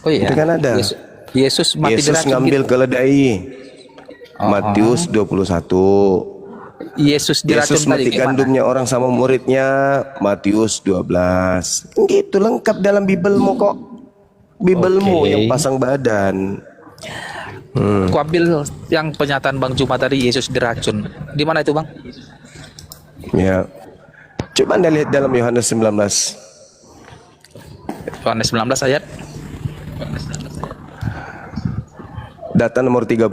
Oh iya. Itu kan ada. Yesus mati Yesus diracun ngambil gitu. keledai. Oh, Matius 21. Yesus diracun Yesus tadi mati gimana? gandumnya orang sama muridnya. Matius 12. Gitu lengkap dalam Bibelmu kok. Bibelmu yang Oke. pasang badan. Aku ambil yang pernyataan Bang Juma tadi, Yesus diracun. Di mana itu Bang? Ya. Coba Anda lihat dalam Yohanes 19. Yohanes 19 ayat. Data nomor 30.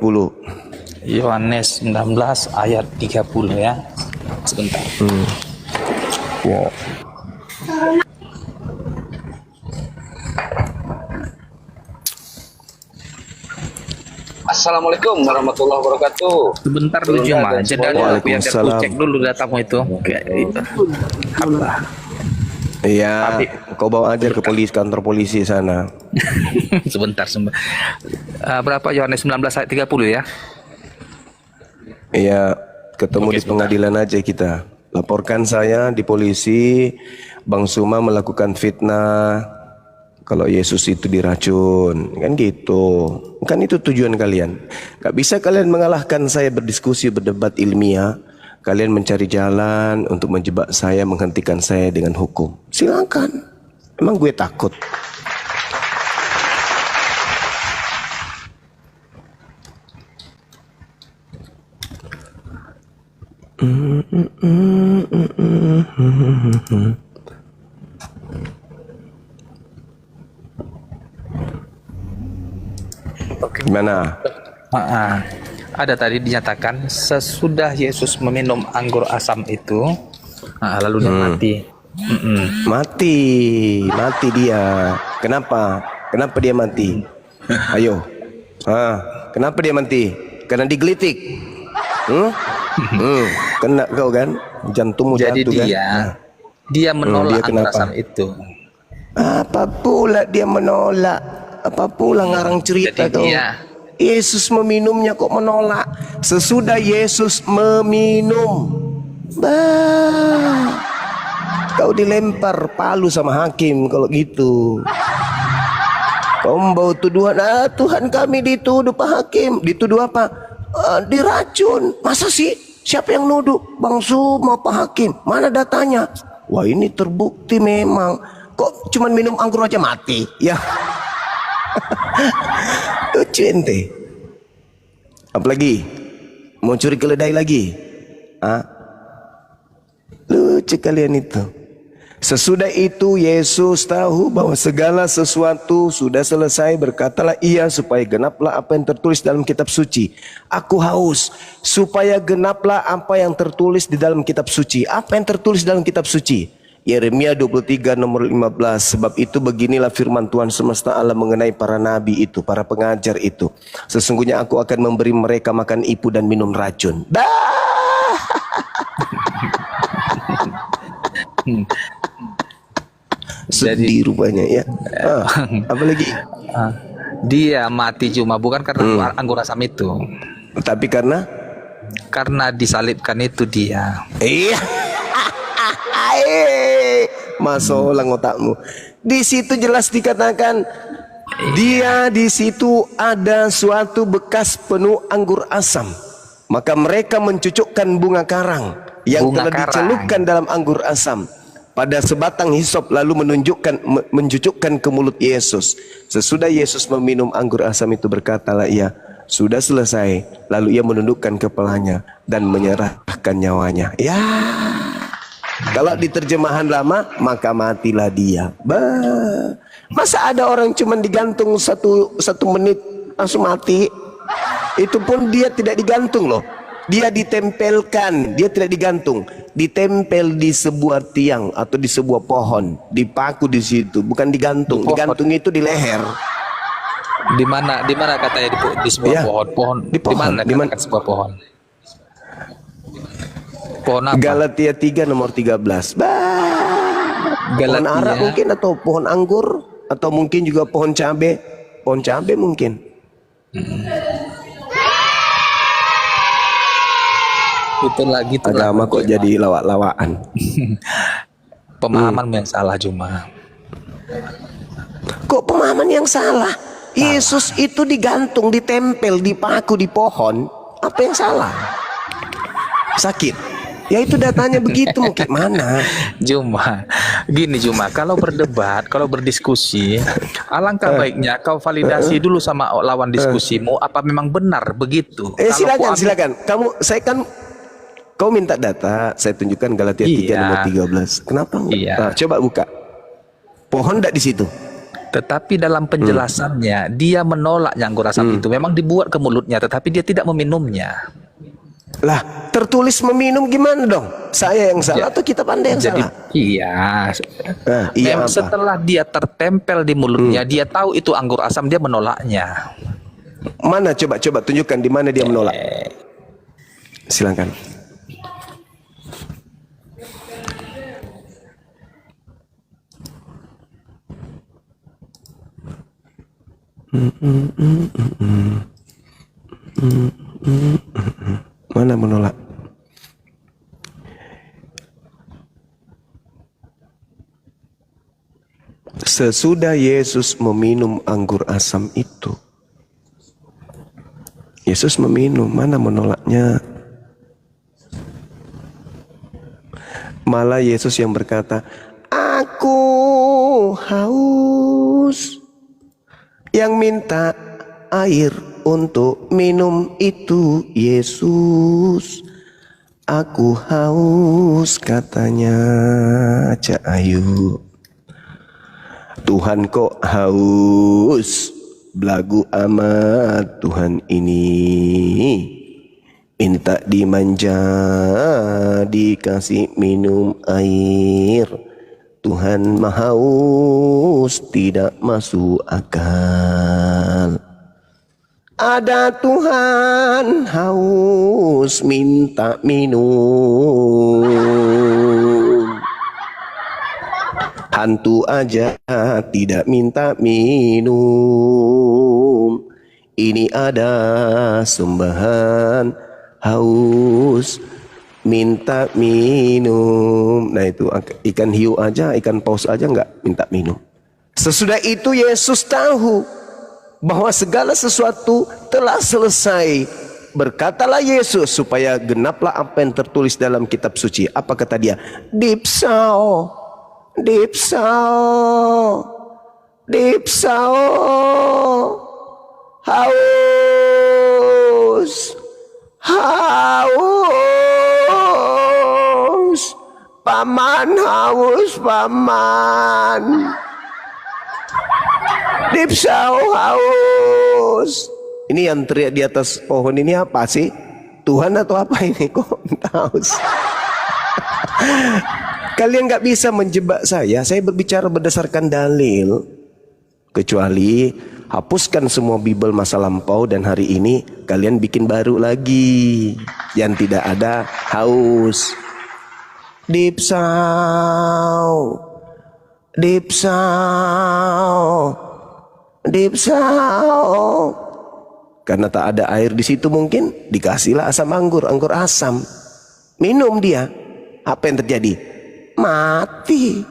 Yohanes 19 ayat 30 ya. Sebentar. Ya. Assalamualaikum warahmatullahi wabarakatuh. Sebentar dulu Juma. Jeda dulu aku yang Waalaikumsalam. cek dulu datamu itu. Kayak itu. Apa? Iya, kau bawa aja ke kantor polisi sana. Sebentar. Berapa Yohanes 19 ayat 30 ya? Iya, ketemu Oke, di pengadilan aja kita. Laporkan saya di polisi, Bang Suma melakukan fitnah. Kalau Yesus itu diracun, kan gitu. Kan itu tujuan kalian. Gak bisa kalian mengalahkan saya berdiskusi, berdebat ilmiah. Kalian mencari jalan untuk menjebak saya, menghentikan saya dengan hukum. Silakan. Emang gue takut? Gimana? Ada tadi dinyatakan sesudah Yesus meminum anggur asam itu, lalu dia mati. Mati, mati dia. Kenapa? Kenapa dia mati? Ayo. Kenapa dia mati? Karena digelitik. Kena kau kan? Jantungmu Jadi jatuh kan? dia menolak Dia anggur kenapa? asam itu. Apa pula dia menolak? Apa pula ngarang cerita Jadi kau? Yesus meminumnya kok menolak? Sesudah Yesus meminum, kau dilempar palu sama hakim kalau gitu. Kau membawa tuduhan, Tuhan kami dituduh Pak Hakim. Dituduh apa? Diracun. Masa sih? Siapa yang nuduh? Bang Suma Pak Hakim. Mana datanya? Wah, ini terbukti memang. Kok cuman minum anggur aja mati? Ya. Lucu ente. Apalagi? Mau curi keledai lagi? Lucu kalian itu. Sesudah itu Yesus tahu bahwa segala sesuatu sudah selesai. Berkatalah ia supaya genaplah apa yang tertulis dalam kitab suci. Aku haus supaya genaplah apa yang tertulis di dalam kitab suci. Apa yang tertulis dalam kitab suci? Yeremia 23 nomor 15. Sebab itu beginilah firman Tuhan semesta alam mengenai para nabi itu, para pengajar itu. Sesungguhnya aku akan memberi mereka makan ipu dan minum racun. Sedih rupanya ya. Apa lagi? Dia mati cuma bukan karena anggur asam itu, Tapi karena disalibkan itu dia. iya. Masolang otakmu. Di situ jelas dikatakan dia di situ ada suatu bekas penuh anggur asam. Maka mereka mencucukkan bunga karang yang telah dicelupkan dalam anggur asam pada sebatang hisop, lalu mencucukkan ke mulut Yesus. Sesudah Yesus meminum anggur asam itu, berkatalah ia, sudah selesai. Lalu ia menundukkan kepalanya dan menyerahkan nyawanya. Ya. Kalau di terjemahan lama, maka matilah dia. Masa ada orang cuma digantung satu menit langsung mati? Itu pun dia tidak digantung loh. Dia ditempelkan, dia tidak digantung. Ditempel di sebuah tiang atau di sebuah pohon, dipaku di situ, bukan digantung. Digantung itu di leher. Di mana katanya di sebuah pohon? Di pohon. Di mana sebuah pohon? Pohon apa? Galatia 3 nomor 13. Pohon ara mungkin, atau pohon anggur, atau mungkin juga pohon cabe. Pohon cabe mungkin. Itu lagi agama kok jadi lawak-lawakan. Pemahaman yang salah cuma. Kok pemahaman yang salah? Yesus itu digantung, ditempel, dipaku di pohon. Apa yang salah? Sakit. Ya itu datanya begitu, mau kayak mana? Juma, kalau berdebat, kalau berdiskusi, alangkah baiknya kau validasi dulu sama lawan diskusimu, apa memang benar begitu. Kalau Silakan. Kau minta data, saya tunjukkan Galatia 3 nomor 13. Kenapa? Nah, coba buka. Pohon enggak di situ? Tetapi dalam penjelasannya, dia menolak anggur asam itu. Memang dibuat ke mulutnya, tetapi dia tidak meminumnya. Lah, tertulis meminum gimana dong? Saya yang salah atau kita pandai yang salah? Iya. Iya, setelah dia tertempel di mulutnya, dia tahu itu anggur asam, dia menolaknya. Mana coba tunjukkan di mana dia menolak. Silakan. Mana menolak? Sesudah Yesus meminum anggur asam itu, Yesus meminum, mana menolaknya? Malah Yesus yang berkata, aku haus. Yang minta air untuk minum itu Yesus. Aku haus, katanya Cak Ayu. Tuhan kok haus, belagu amat Tuhan ini. Minta dimanja, dikasih minum air. Tuhan haus, tidak masuk akal. Ada Tuhan haus, minta minum. Hantu aja tidak minta minum. Ini ada sembahan haus, minta minum. Nah itu ikan hiu aja, ikan paus aja nggak minta minum. Sesudah itu Yesus tahu bahwa segala sesuatu telah selesai. Berkatalah Yesus supaya genaplah apa yang tertulis dalam kitab suci. Apa kata dia? Dipsao, dipsao, dipsao, haus, haus, paman haus, paman. Dipsau haus. Ini yang teriak di atas pohon ini apa sih? Tuhan atau apa ini kok haus? Kalian nggak bisa menjebak saya. Saya berbicara berdasarkan dalil. Kecuali hapuskan semua Bible masa lampau dan hari ini kalian bikin baru lagi yang tidak ada haus. Dipsau, dipsau, dipsau. Karena tak ada air di situ mungkin dikasihlah asam anggur, anggur asam. Minum dia. Apa yang terjadi? Mati.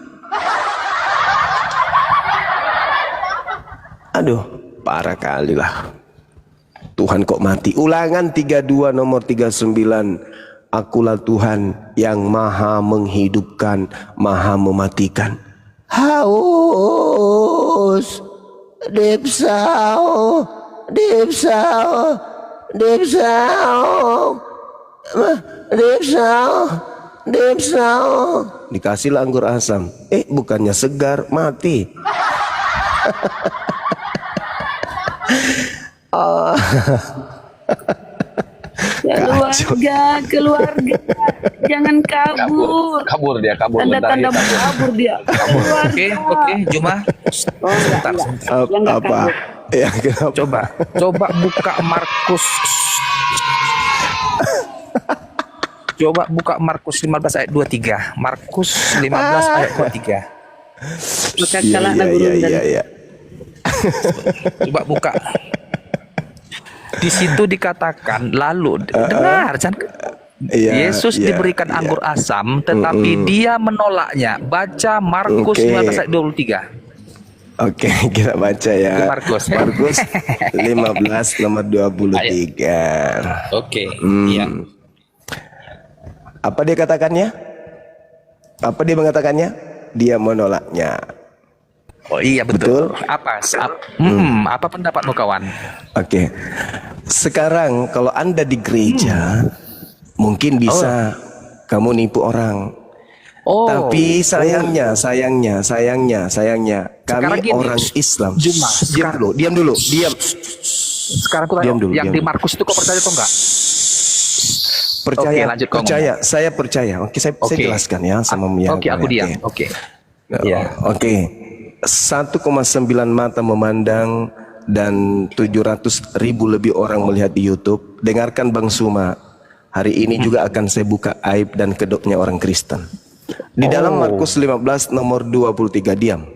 Aduh, parah kali lah. Tuhan kok mati. Ulangan 32 nomor 39. Akulah Tuhan yang maha menghidupkan, maha mematikan. Haus, dipsau, dipsau, dipsau, dipsau, dipsau. Dikasihlah anggur asam. Bukannya segar, mati. Keluarga, jangan kabur. Kabur dia. Tanda-tanda kabur dia. Oke, Juma. Sebentar. Apa? Ya, kenapa? Coba buka Markus. Coba buka Markus 15 ayat 23. Markus 15 ayat 23. Maka kalah Iya. Coba buka. Di situ dikatakan lalu dengar Yesus diberikan anggur asam tetapi dia menolaknya. Baca Markus 15 ayat 23. Oke, kita baca ya. Markus. Markus 15 nomor 23. Oke. Iya. Apa dia katakannya? Apa dia mengatakannya? Dia menolaknya. Oh iya betul. Apa pendapatmu kawan? Oke. Sekarang kalau Anda di gereja mungkin bisa kamu nipu orang. Oh. Tapi sayangnya kami gini, orang Islam. Diam dulu. Sekarang aku tanya, Diam dulu, yang diam di dulu. Markus itu kau percaya atau enggak? Percaya, Oke, lanjut, kamu. saya percaya. Oke, saya jelaskan ya sama Mia. Oke, aku diam. Oke. Ya. Oke. 1,9 mata memandang dan 700.000 lebih orang melihat di YouTube. Dengarkan Bang Suma. Hari ini juga akan saya buka aib dan kedoknya orang Kristen. Di dalam Markus 15 nomor 23, diam.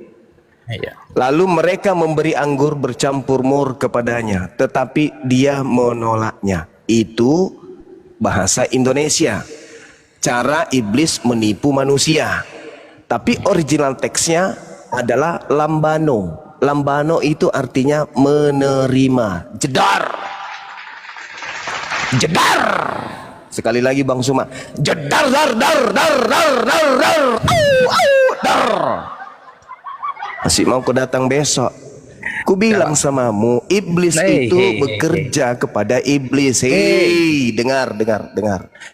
Iya. Lalu mereka memberi anggur bercampur mur kepadanya, tetapi dia menolaknya. Itu bahasa Indonesia. Cara iblis menipu manusia. Tapi original teksnya adalah lambano. Lambano itu artinya menerima. Jedar. Jedar. Sekali lagi Bang Suma. Jedar dar dar dar dar dar dar. Dar. Masih mau kau datang besok? Ku bilang samamu, iblis itu bekerja kepada iblis. Hei, dengar.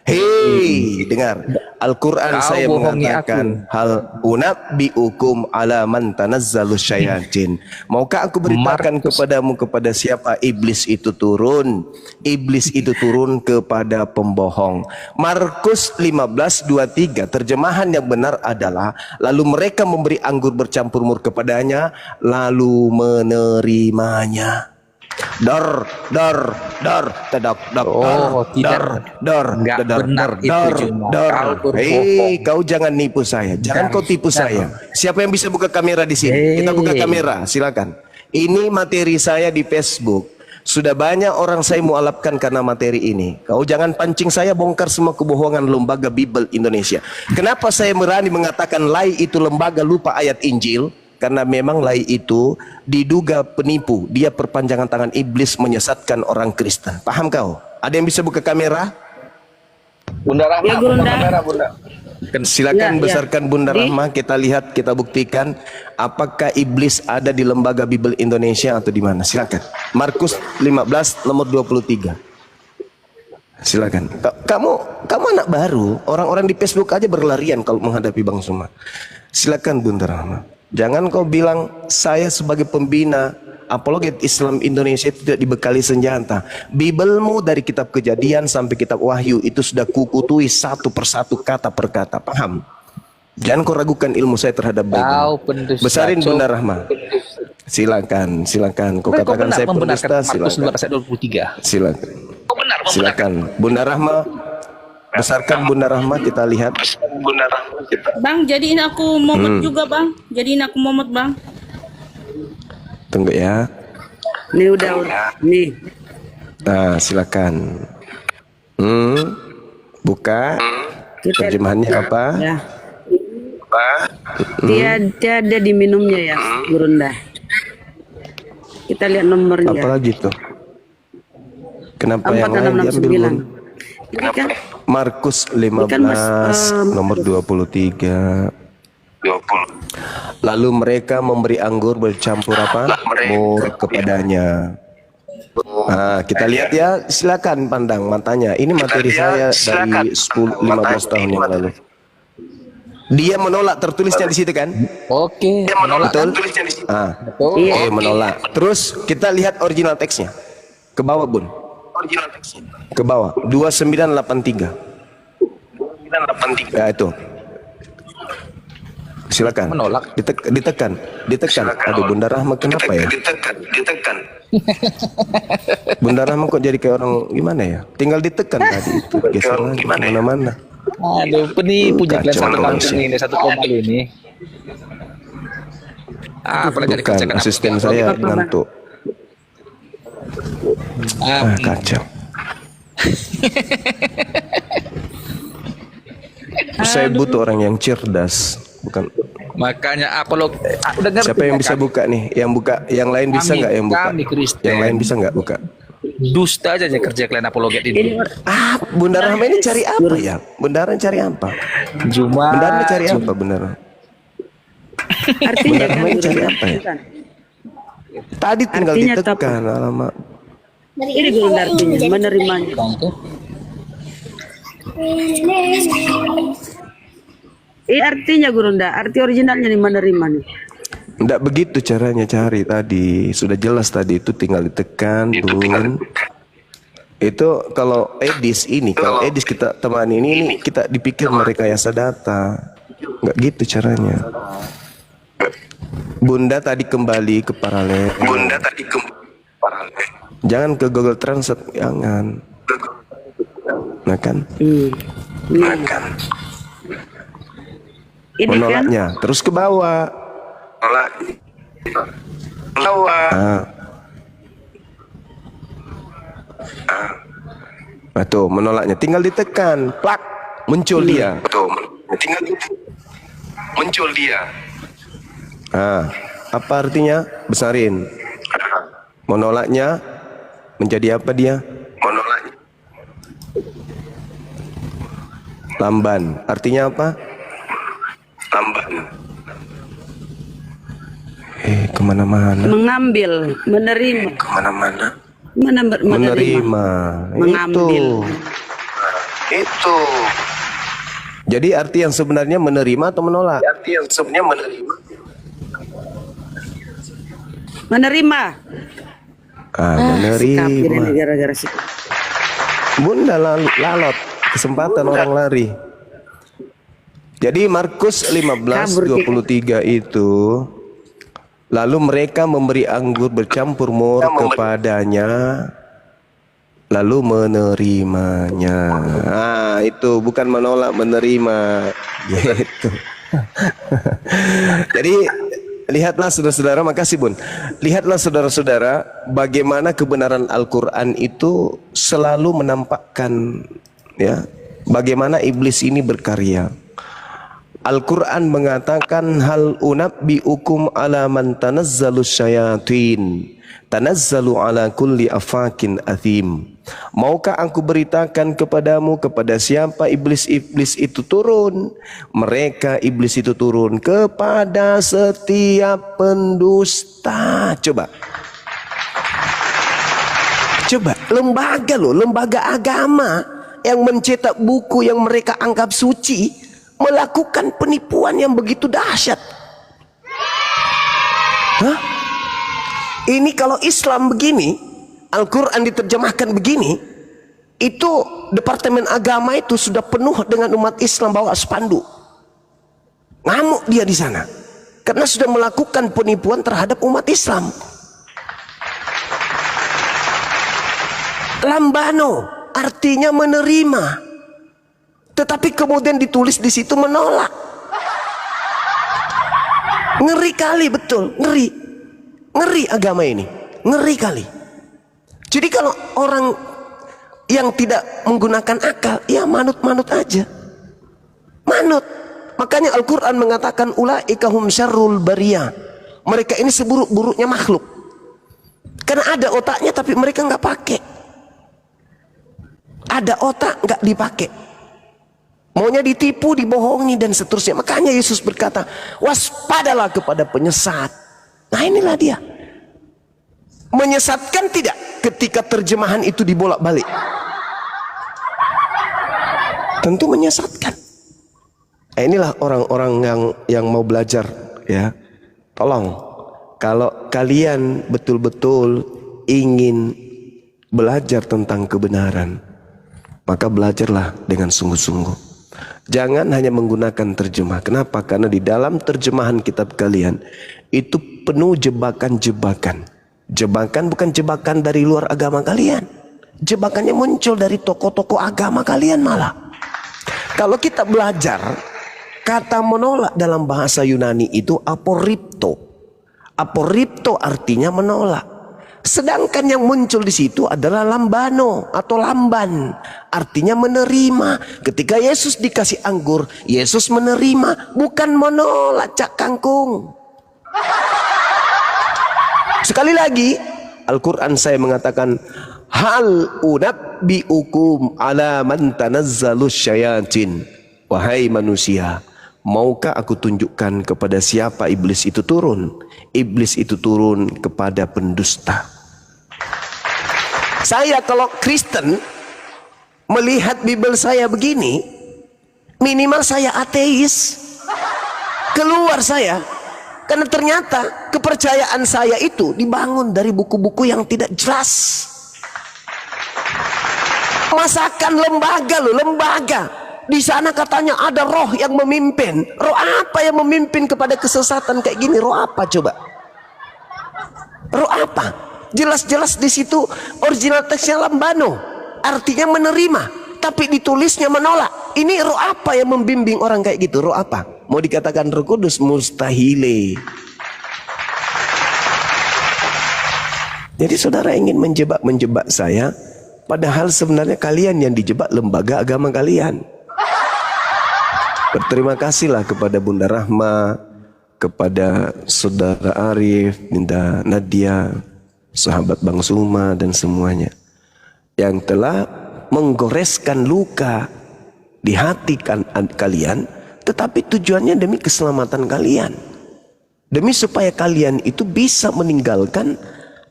Hei, dengar. Al-Quran saya mengatakan hal unabbiukum ala man tanazzalu syayatin. Maukah aku beritakan kepadamu kepada siapa iblis itu turun? Iblis itu turun kepada pembohong. Markus 15:23 terjemahan yang benar adalah lalu mereka memberi anggur bercampur mur kepadanya lalu menerimanya. Dar tedak hei, kau jangan nipu saya, jangan kau tipu saya. Siapa yang bisa buka kamera di sini? Kita buka kamera, silakan. Ini materi saya di Facebook. Sudah banyak orang saya mualafkan karena materi ini. Kau jangan pancing saya bongkar semua kebohongan lembaga Bible Indonesia. Kenapa saya berani mengatakan lai itu lembaga lupa ayat Injil? Karena memang lai itu diduga penipu. Dia perpanjangan tangan iblis menyesatkan orang Kristen. Paham kau? Ada yang bisa buka kamera? Bunda Rahma, Ya, buka Bunda. kamera Bunda. Silakan Ya, besarkan Bunda Rahma. Kita lihat, kita buktikan apakah iblis ada di lembaga Bible Indonesia atau di mana. Silakan. Markus 15 nomor 23. Silakan. Kamu anak baru. Orang-orang di Facebook aja berlarian kalau menghadapi Bang Suma. Silakan Bunda Rahma. Jangan kau bilang saya sebagai pembina apologet Islam Indonesia tidak dibekali senjata. Bibelmu dari kitab Kejadian sampai kitab Wahyu itu sudah kukutui satu persatu kata per kata. Paham? Jangan kau ragukan ilmu saya terhadap Bible. Besarin Bunda Rahma. Silakan. Kau katakan saya pendusta. Silakan. Silakan. Bunda Rahma. Besarkan Bunda Rahma, kita lihat. Bang, jadiin aku momot juga bang. Jadiin aku momot bang. Tunggu ya. Nih udah. Nih. Nah, silakan. Buka. Terjemahannya apa? Ya. Dia ada di minumnya ya, Bunda. Kita lihat nomornya. Apa lagi tuh? Kenapa yang lain diambil? 4669. Ini kan Markus 15 nomor 23. Lalu mereka memberi anggur bercampur apa? Mur kepadanya. Nah, kita lihat ya, silakan pandang matanya. Ini materi saya dari 10-15 tahun yang lalu. Dia menolak, tertulisnya di situ kan? Oke, menolak. Betul? Oke, menolak. Terus kita lihat original teksnya. Ke bawah, Bun. Ke bawah 2983. Ya itu. Silakan. Menolak. Ditekan. Aduh Bunda Rahma kenapa ya? Ditekan. Bunda Rahma kok jadi kayak orang gimana ya? Tinggal ditekan tadi itu geser lagi mana-mana. Aduh, penipu Kacau satu orang kampung sih. ini, satu koma ini. Apalagi Bukan, asisten saya ngantuk. Kacau. Saya butuh orang yang cerdas, bukan Makanya apolog udah ngerti Siapa yang nggak bisa kami? buka nih? Yang buka, yang lain bisa Kami- nggak yang buka? kami Kristen. Yang lain bisa nggak buka? Dusta aja kerja kalian apologet Ini ini. Bunda Rahma ini cari apa ya? Bunda Rahma cari apa? Cuma Bunda Rahma cari apa Bunda Rahma? artinya Bunda Rahma ini cari apa ya? Tadi tinggal Artinya ditekan, alamak. Ini Gurunda artinya menerimanya. Ini artinya Gurunda, arti originalnya nih menerima nih. Nggak begitu caranya cari tadi. Sudah jelas tadi itu tinggal ditekan, Bun. Itu kalau Edis ini, kalau Edis kita temani ini kita dipikir merekayasa data. Nggak gitu caranya. Bunda tadi kembali ke paralel. Jangan ke Google Translate, jangan. Nah kan? Ini kan Menolaknya. Terus ke bawah. Nah tuh menolaknya. Tinggal ditekan. Plak. Muncul dia. Apa artinya? Besarin. Menolaknya menjadi apa dia? Lamban. Artinya apa? Kemana-mana. mengambil, menerima, Menerima. mengambil. Itu. Jadi arti yang sebenarnya menerima atau menolak? Menerima. Si kafir ini Menerima. gara-gara si Bunda lalot. Kesempatan orang lari. Jadi Markus 15:23 itu, lalu mereka memberi anggur bercampur mur kepadanya, lalu menerimanya. Itu bukan menolak, menerima. Gitu. Jadi lihatlah saudara-saudara, makasih Bun. Lihatlah saudara-saudara, bagaimana kebenaran Al-Quran itu selalu menampakkan, ya, bagaimana iblis ini berkarya. Al-Quran mengatakan hal unabbiukum ala man tanazzalu syayatin tanazzalu ala kulli afakin athim. Maukah aku beritakan kepadamu kepada siapa iblis-iblis itu turun? Mereka iblis itu turun kepada setiap pendusta. Coba lembaga loh, lembaga agama yang mencetak buku yang mereka anggap suci melakukan penipuan yang begitu dahsyat. Ini kalau Islam begini, Al-Quran diterjemahkan begini, itu Departemen Agama itu sudah penuh dengan umat Islam bawa spanduk. Ngamuk dia di sana karena sudah melakukan penipuan terhadap umat Islam. Lambano artinya menerima, tetapi kemudian ditulis di situ menolak. Ngeri kali, betul, ngeri agama ini, ngeri kali. Jadi kalau orang yang tidak menggunakan akal, ya manut-manut aja, manut. Makanya Al-Quran mengatakan ulaika hum syarrul bariyah. Mereka ini seburuk-buruknya makhluk, karena ada otaknya tapi mereka nggak pakai. Ada otak nggak dipakai, maunya ditipu, dibohongi dan seterusnya. Makanya Yesus berkata, waspadalah kepada penyesat. Nah inilah dia. Menyesatkan tidak ketika terjemahan itu dibolak-balik? Tentu menyesatkan. Nah, inilah orang-orang yang mau belajar, ya. Tolong, kalau kalian betul-betul ingin belajar tentang kebenaran, maka belajarlah dengan sungguh-sungguh. Jangan hanya menggunakan terjemah. Kenapa? Karena di dalam terjemahan kitab kalian itu penuh jebakan-jebakan. Jebakan bukan jebakan dari luar agama kalian. Jebakannya muncul dari tokoh-tokoh agama kalian malah. Kalau kita belajar, kata menolak dalam bahasa Yunani itu aporipto. Aporipto artinya menolak. Sedangkan yang muncul di situ adalah lambano atau lamban, artinya menerima. Ketika Yesus dikasih anggur, Yesus menerima, bukan menolak cak kangkung. Sekali lagi, Al-Quran saya mengatakan, hal unabbiukum ala man tanazzalus syayatin. Wahai manusia, maukah aku tunjukkan kepada siapa iblis itu turun? Iblis itu turun kepada pendusta. Saya kalau Kristen melihat Bible saya begini, minimal saya ateis. Keluar saya. Karena ternyata kepercayaan saya itu dibangun dari buku-buku yang tidak jelas. Masakan lembaga loh, lembaga. Di sana katanya ada roh yang memimpin. Roh apa yang memimpin kepada kesesatan kayak gini? Roh apa coba? Roh apa? Jelas-jelas di situ original teksnya lambano, artinya menerima, tapi ditulisnya menolak. Ini roh apa yang membimbing orang kayak gitu? Roh apa? Mau dikatakan Roh Kudus? Mustahile. Jadi saudara ingin menjebak saya, padahal sebenarnya kalian yang dijebak lembaga agama kalian. Berterima kasihlah kepada Bunda Rahma, kepada Saudara Arif, Bunda Nadia, sahabat Bang Suma dan semuanya yang telah menggoreskan luka di hati kalian, tetapi tujuannya demi keselamatan kalian, demi supaya kalian itu bisa meninggalkan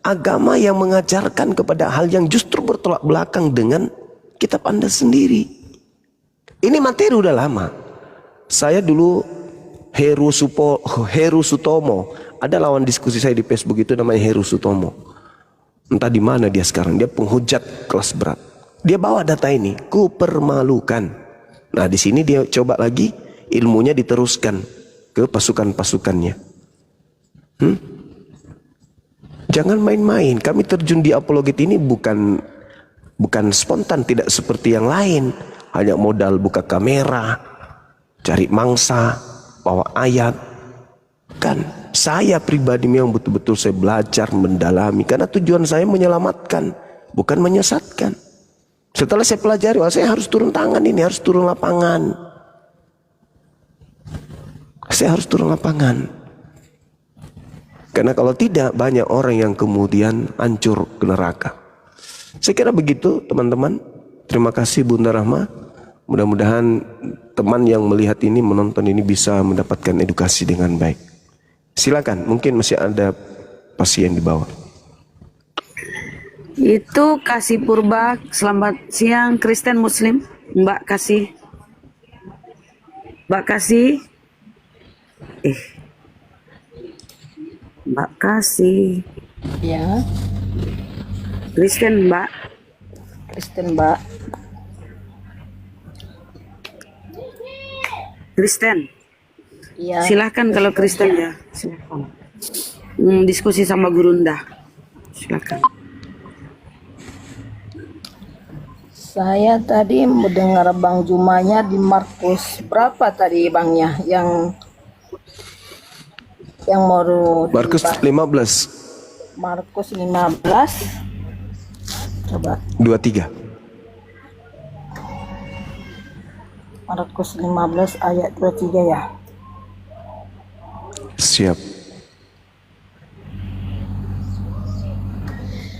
agama yang mengajarkan kepada hal yang justru bertolak belakang dengan kitab Anda sendiri. Ini materi udah lama. Saya dulu Heru Sutomo, ada lawan diskusi saya di Facebook itu namanya Heru Sutomo. Entah di mana dia sekarang, dia penghujat kelas berat. Dia bawa data ini, kupermalukan. Nah di sini dia coba lagi ilmunya diteruskan ke pasukan-pasukannya. Jangan main-main. Kami terjun di apologet ini bukan spontan, tidak seperti yang lain. Hanya modal buka kamera, cari mangsa, bawa ayat. Kan saya pribadi memang betul-betul saya belajar mendalami, karena tujuan saya menyelamatkan, bukan menyesatkan. Setelah saya pelajari, saya harus turun tangan, ini harus turun lapangan. Saya harus turun lapangan. Karena kalau tidak, banyak orang yang kemudian hancur ke neraka. Saya kira begitu teman-teman. Terima kasih Bunda Rahma. Mudah-mudahan teman yang melihat ini, menonton ini bisa mendapatkan edukasi dengan baik. Silakan, mungkin masih ada pasien di bawah. Itu Kasih Purba, selamat siang Kristen Muslim, Mbak Kasih. Mbak Kasih. Mbak Kasih. Ya, Kristen Mbak. Kristen Mbak. Kristen. Iya. Silahkan kalau Kristen ya. Silahkan. Diskusi sama Gurunda. Silahkan. Saya tadi mendengar Bang Jumanya di Markus berapa tadi Bangnya yang mau Markus 15 Markus 15 coba 23. Markus 15 ayat 23 ya. Siap.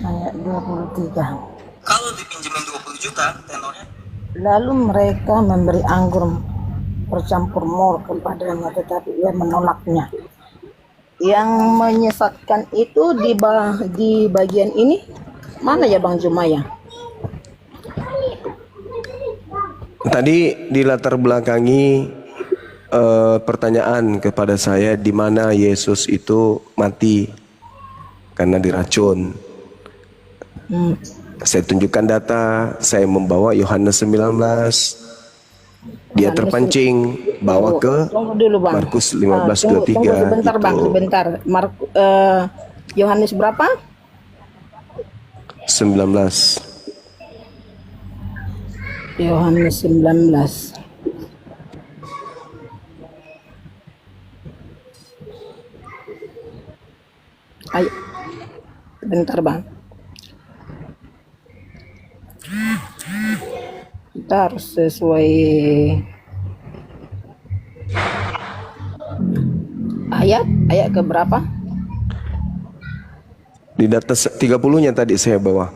Ayat 23. Kalau dipinjemin 20 juta tenornya. Lalu mereka memberi anggur bercampur mur kepadanya, tetapi ia menolaknya. Yang menyesatkan itu di bagian ini mana ya Bang Jumaya? Tadi di latar belakangi pertanyaan kepada saya di mana Yesus itu mati karena diracun. Saya tunjukkan data, saya membawa Yohanes 19. Dia terpancing bawa ke Tunggu dulu, Bang. Markus Tunggu 15:23. sebentar gitu. Bang, sebentar. Yohanes berapa? 19. Yohanes 19. Ayo. sebentar bang. Kita harus sesuai ayat ke berapa? Di data 30-nya tadi saya bawa.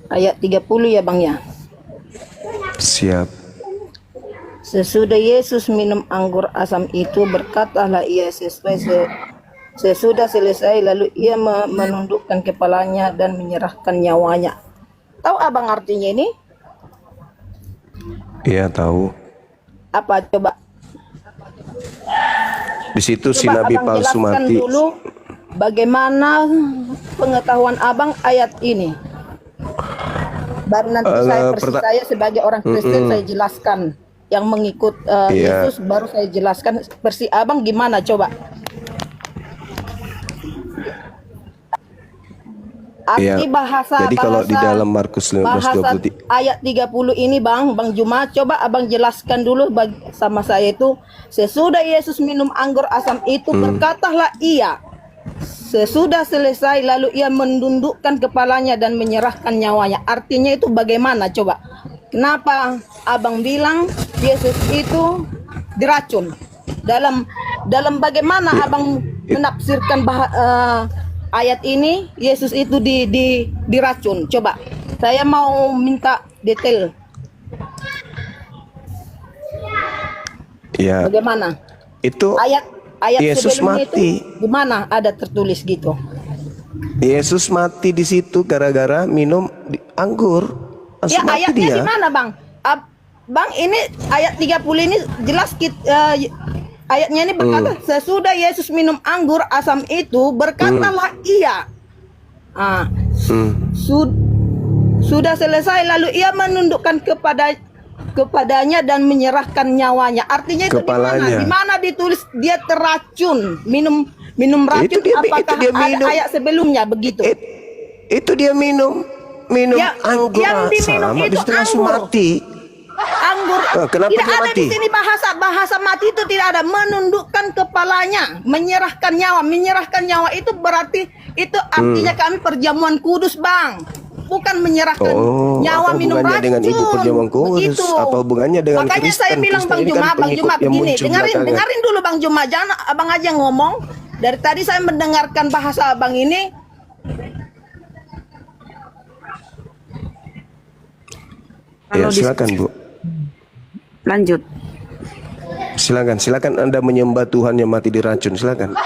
Ayat 30 ya bang ya. Siap. Sesudah Yesus minum anggur asam itu, berkatalah ia sesudah selesai, lalu ia menundukkan kepalanya dan menyerahkan nyawanya. Tahu abang artinya ini? Iya tahu. Apa coba? Di situ si Coba nabi abang palsu jelaskan mati. dulu bagaimana pengetahuan abang ayat ini. Baru nanti saya sebagai orang Kristen saya jelaskan. Yang mengikut Yesus baru saya jelaskan. Versi abang gimana coba? Arti bahasa Jadi kalau di dalam Markus 15:23 ayat 30 ini Bang Juma, coba abang jelaskan dulu sama saya itu. Sesudah Yesus minum anggur asam itu, berkatalah ia, sesudah selesai, lalu ia menundukkan kepalanya dan menyerahkan nyawanya. Artinya itu bagaimana coba? Kenapa abang bilang Yesus itu diracun? Dalam bagaimana abang menafsirkan ayat ini Yesus itu diracun? Coba saya mau minta detail. Ya. Bagaimana? Itu Ayat Yesus sebelumnya mati. itu di mana ada tertulis gitu? Yesus mati di situ gara-gara minum anggur. Ya Mati ayatnya dia. di mana Bang? Bang ini ayat 30 ini jelas ayatnya ini berkata sesudah Yesus minum anggur asam itu, berkatalah ia. Sudah selesai, lalu ia menundukkan kepadanya dan menyerahkan nyawanya. Artinya itu di mana ditulis dia terracun, minum racun? Apakah dia ada minum. ayat sebelumnya begitu? Itu dia minum anggur yang diminum asam, itu habis itu langsung anggur. mati. Anggur. Kenapa tidak dia ada mati? di sini bahasa mati itu tidak ada. Menundukkan kepalanya, menyerahkan nyawa itu berarti itu artinya kami perjamuan kudus Bang, bukan menyerahkan nyawa apa minum hubungannya racun. dengan ibu perjamuan kudus? Begitu. Apa hubungannya dengan Makanya Kristen? saya bilang Kristen Bang ini Juma, kan Bang Juma pengikut yang begini, muncul belakangan. dengarin dulu Bang Juma, jangan abang aja ngomong. Dari tadi saya mendengarkan bahasa abang ini. Ya, silakan Bu. Lanjut. Silakan Anda menyembah Tuhan yang mati diracun, silakan.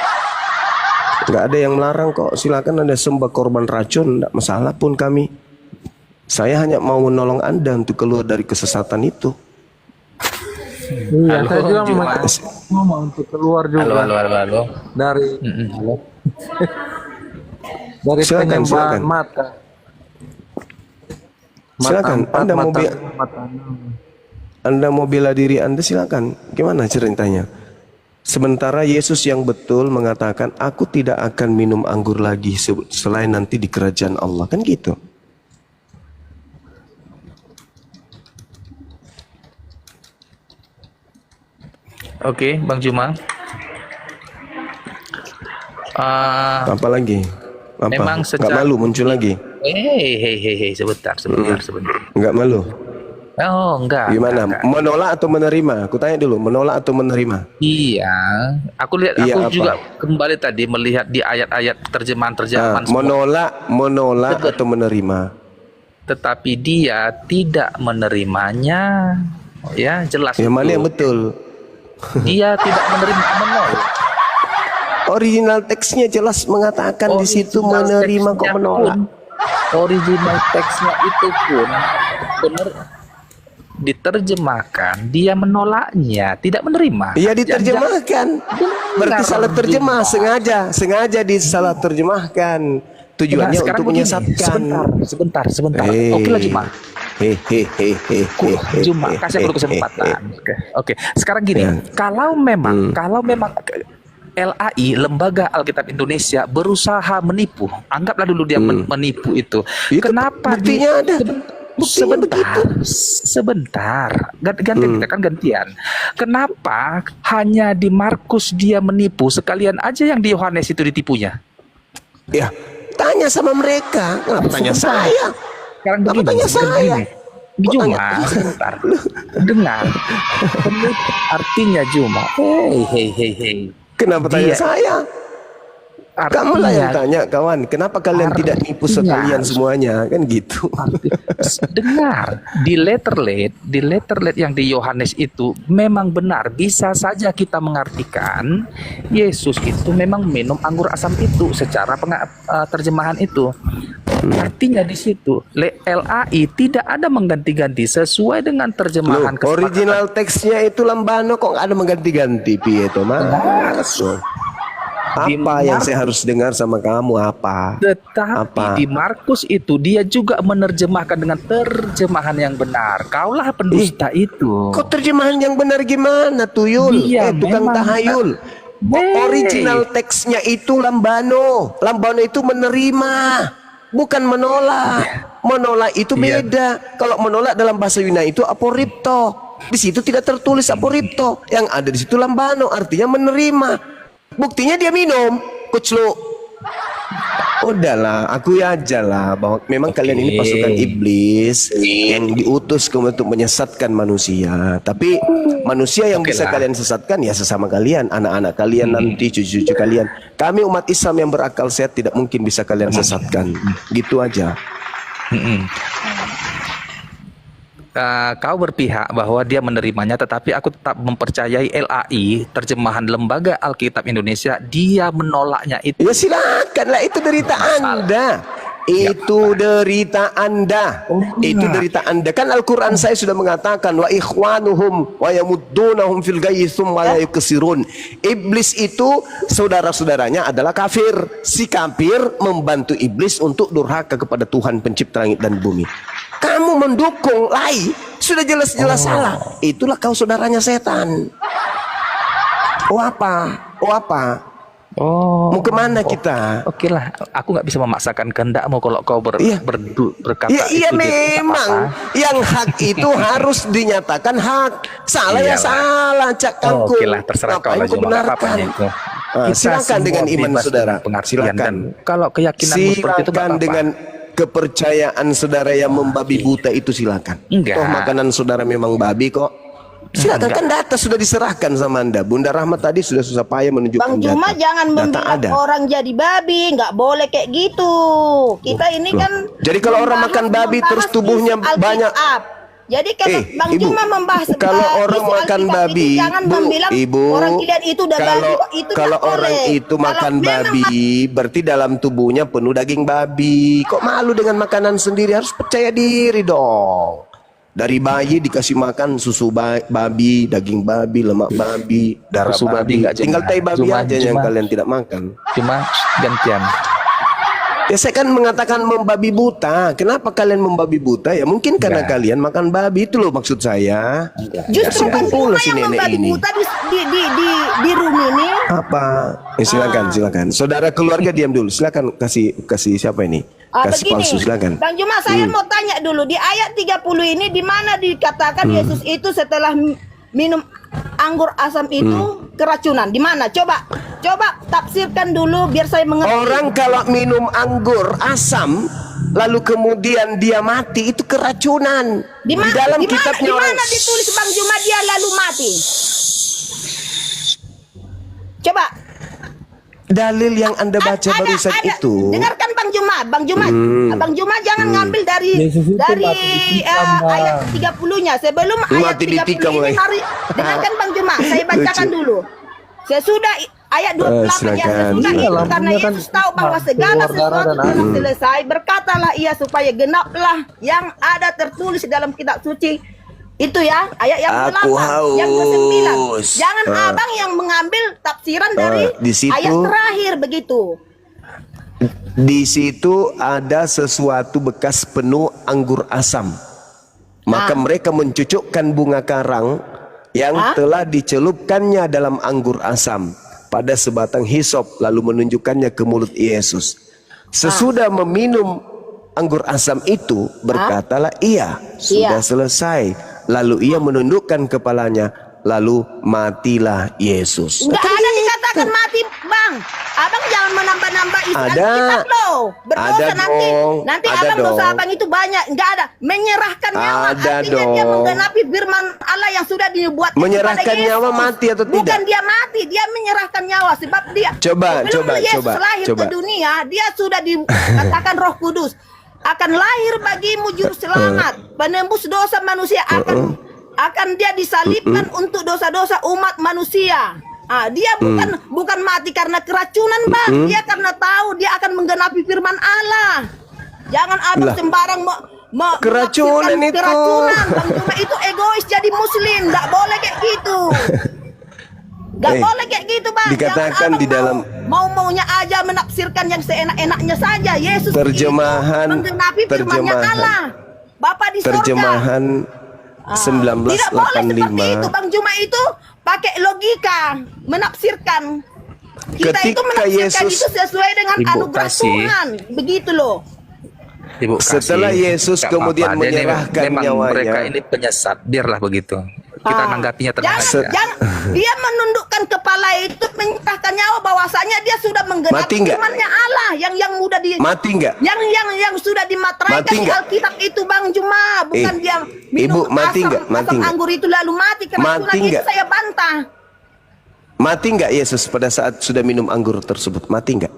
Nggak ada yang melarang kok, silakan Anda sembah korban racun, nggak masalah pun kami. Saya hanya mau menolong Anda untuk keluar dari kesesatan itu. Iya, saya juga mau untuk keluar juga Halo. dari dari Silakan. penyembahan mata. Silakan, Anda mau bela diri Anda, silakan. Gimana ceritanya? Sementara Yesus yang betul mengatakan, aku tidak akan minum anggur lagi selain nanti di kerajaan Allah, kan gitu. Oke, Bang Juma. Apa lagi? Apa? Memang Nggak malu muncul lagi? Sebentar. Nggak malu? Oh, enggak. Gimana? Enggak. Menolak atau menerima? Aku tanya dulu, menolak atau menerima? Iya, aku Iya, juga apa? kembali tadi melihat di ayat-ayat terjemahan semua. Menolak atau menerima? Tetapi dia tidak menerimanya. Ya, jelas. Yang mana itu. yang betul? Dia tidak menolak. Original teksnya jelas mengatakan di situ menerima kok menolak. Original teksnya itu pun benar diterjemahkan, dia menolaknya, tidak menerima. Iya diterjemahkan. Berarti salah terjemah, sengaja disalah terjemahkan. Tujuannya untuk menyesatkan. Sebentar. Oke lah Juma. Juma, kasih aku kesempatan. Oke. Sekarang gini, kalau memang LAI, Lembaga Alkitab Indonesia, berusaha menipu, anggaplah dulu dia menipu itu. Kenapa buktinya ada? Sebentar. Gantian kita kan gantian. Kenapa hanya di Markus dia menipu, sekalian aja yang di Yohanes itu ditipunya? Ya, tanya sama mereka. Kenapa tanya saya? Sekarang Kenapa begini, tanya saya? Juma, sebentar. Dengar. Artinya Juma. Hei. Kenapa tanya Dia- saya? Kamu lah yang Artinya, tanya, kawan. Kenapa kalian tidak nipu sekalian semuanya? Kan gitu. dengar, di letterlet yang di Yohanes itu memang benar. Bisa saja kita mengartikan Yesus itu memang minum anggur asam itu secara terjemahan itu. Artinya di situ LAI tidak ada mengganti-ganti sesuai dengan terjemahan Loh, original teksnya itu Lambano kok nggak ada mengganti-ganti piye to, Mas? Apa yang saya harus dengar sama kamu apa? Tetapi di Markus itu dia juga menerjemahkan dengan terjemahan yang benar. Kaulah pendusta itu. Kok terjemahan yang benar gimana, Tuyul? Iya, Tukang memang. tahayul. Original teksnya itu Lambano. Lambano itu menerima, bukan menolak. Menolak itu beda. Kalau menolak dalam bahasa Yunani itu aporipto. Di situ tidak tertulis aporipto. Yang ada di situ Lambano, artinya menerima. Buktinya dia minum, kuclu. Udahlah, aku aja lah bahwa memang kalian ini pasukan iblis yang diutus untuk menyesatkan manusia. Tapi manusia yang bisa kalian sesatkan ya sesama kalian, anak-anak kalian nanti, cucu-cucu kalian. Kami umat Islam yang berakal sehat tidak mungkin bisa kalian sesatkan. Gitu aja. Kau berpihak bahwa dia menerimanya, tetapi aku tetap mempercayai LAI, terjemahan Lembaga Alkitab Indonesia, dia menolaknya itu. Ya silakanlah, itu derita Anda. Itu derita Anda. Itu derita Anda. Kan Al-Quran saya sudah mengatakan wa ikhwanuhum wa yamuddunahum fil ghayyi tsumma la yuksirun. Iblis itu saudara-saudaranya adalah kafir. Si kafir membantu iblis untuk durhaka kepada Tuhan pencipta langit dan bumi. Kamu mendukung lai, sudah jelas-jelas salah. Itulah kau saudaranya setan. Oh apa? Mau kemana kita? Oke lah, aku nggak bisa memaksakan kehendakmu kalau kau berkata Iya itu, memang yang hak itu harus dinyatakan hak. Salah ya salah, Cak Kangkung. Oke lah, terserah kau lah, Juma, nggak apa-apa itu. Silakan dengan iman saudara. Silakan. Kalau keyakinanmu seperti itu nggak Silakan apa-apa. dengan kepercayaan saudara yang membabi buta itu silakan. Enggak. Toh makanan saudara memang babi kok. Silakan, kan data sudah diserahkan sama Anda. Bunda Rahmat tadi sudah susah payah menunjukkan Bang Juma data. jangan Data membilang ada. orang jadi babi, nggak boleh kayak gitu. Kita ini Loh. kan Jadi kalau orang makan babi terus tubuhnya isi banyak. Alkitab. Jadi kalau Bang Ibu, Juma membahas kalau orang isi makan Alkitab babi, ini, jangan Bu, membilang Ibu, orang kalian itu udah babi kok. Itu kalau nggak orang boleh. itu Kalau makan memang babi, berarti dalam tubuhnya penuh daging babi. Kok malu dengan makanan sendiri? Harus percaya diri dong. Dari bayi dikasih makan susu babi, daging babi, lemak babi, darah Susu babi babi. nggak, Tinggal Juma. tai babi Juma, aja yang Juma. kalian tidak makan. Cuma gantian. Ya saya kan mengatakan membabi buta. Kenapa kalian membabi buta? Ya mungkin karena Enggak. kalian makan babi, itu loh maksud saya. Justru Bang Juma si yang nenek membabi ini. buta di room ini. Apa? Silakan. Saudara keluarga diam dulu. Silakan kasih siapa ini? Kasih Begini, palsu, silakan. Bang Juma, saya mau tanya dulu di ayat 30 ini di mana dikatakan Yesus itu setelah minum anggur asam itu keracunan? Di mana? Coba tafsirkan dulu biar saya mengerti. Orang kalau minum anggur asam lalu kemudian dia mati itu keracunan. Di dalam kitabnya di orang. mana ditulis Bang Juma dia lalu mati? Coba. Dalil yang Anda baca barusan itu. Dengarkan Bang Juma. Bang Juma jangan ngambil dari Yesus itu mati ditikam, Bang. ayat 30-nya. Sebelum ayat Mati 30 ditikam, ini Bang. dengarkan Bang Juma, saya bacakan Lucu. dulu. Sesudah ayat 28 yang silakan. sesudah Iya, itu karena lambungnya kan Yesus tahu bahwa segala keluar darah sesuatu dan telah air. selesai, berkatalah ia supaya genaplah yang ada tertulis dalam kitab suci. Itu ya, ayat yang Aku ke-8, yang ke-9. haus. Jangan abang yang mengambil tafsiran dari di situ- ayat terakhir begitu. Di situ ada sesuatu bekas penuh anggur asam. Maka mereka mencucukkan bunga karang yang telah dicelupkannya dalam anggur asam pada sebatang hisop lalu menunjukkannya ke mulut Yesus. Sesudah meminum anggur asam itu berkatalah ia sudah selesai. Lalu ia menundukkan kepalanya lalu matilah Yesus. Enggak ada dikatakan mati, Bang. Abang jangan menambah-nambah isi Ada. Alkitab loh. Berdosa Ada nanti. dong. Nanti Ada abang dosa dong. abang itu banyak. Enggak ada. Menyerahkan nyawa. Ada Artinya dia dong. menggenapi firman Allah yang sudah dibuat Menyerahkan nyawa mati atau Bukan tidak? dia mati, dia menyerahkan nyawa sebab dia Coba, sebelum coba, Yesus coba, lahir coba. ke dunia, dia sudah dikatakan Roh Kudus akan lahir bagimu juru selamat, penembus dosa manusia, akan dia disalibkan untuk dosa-dosa umat manusia. Dia bukan mati karena keracunan, Bang. Dia karena tahu dia akan menggenapi firman Allah. Jangan abang Lah. sembarang Keracunan menafsirkan itu. keracunan. Bang cuma itu egois jadi muslim, enggak boleh kayak gitu. Enggak boleh kayak gitu, Bang. Dikatakan Jangan abang di dalam maunya aja menafsirkan yang seenak-enaknya saja. Yesus Terjemahan- itu menggenapi firman-Nya terjemahan. Allah. Bapa di sorga. Terjemahan Tidak boleh seperti itu, 1985. Bang. Cuma itu pakai logika menafsirkan. Kita itu Ketika menafsirkan Yesus- itu sesuai dengan Ibu anugerah kasih. Tuhan. Begitu loh. Ibu Setelah kasih, Yesus nggak kemudian apa-apa. Dia ini menyerahkan memang nyawanya. mereka ini penyesat, biarlah begitu. Kita nanggapinya tenang Jangan, aja. jangan dia menundukkan kepala itu menyerahkan nyawa bahwasanya dia sudah Mati menggenapi nggak? firman-Nya Allah yang mudah di Mati nggak? yang sudah dimateraikan Mati di nggak? Alkitab itu, Bang Juma, bukan dia Ibu, minum mati asam, nggak? Mati asam nggak? anggur itu lalu mati keracunan Mati itu nggak? saya bantah. Mati nggak Yesus pada saat sudah minum anggur tersebut? Mati nggak?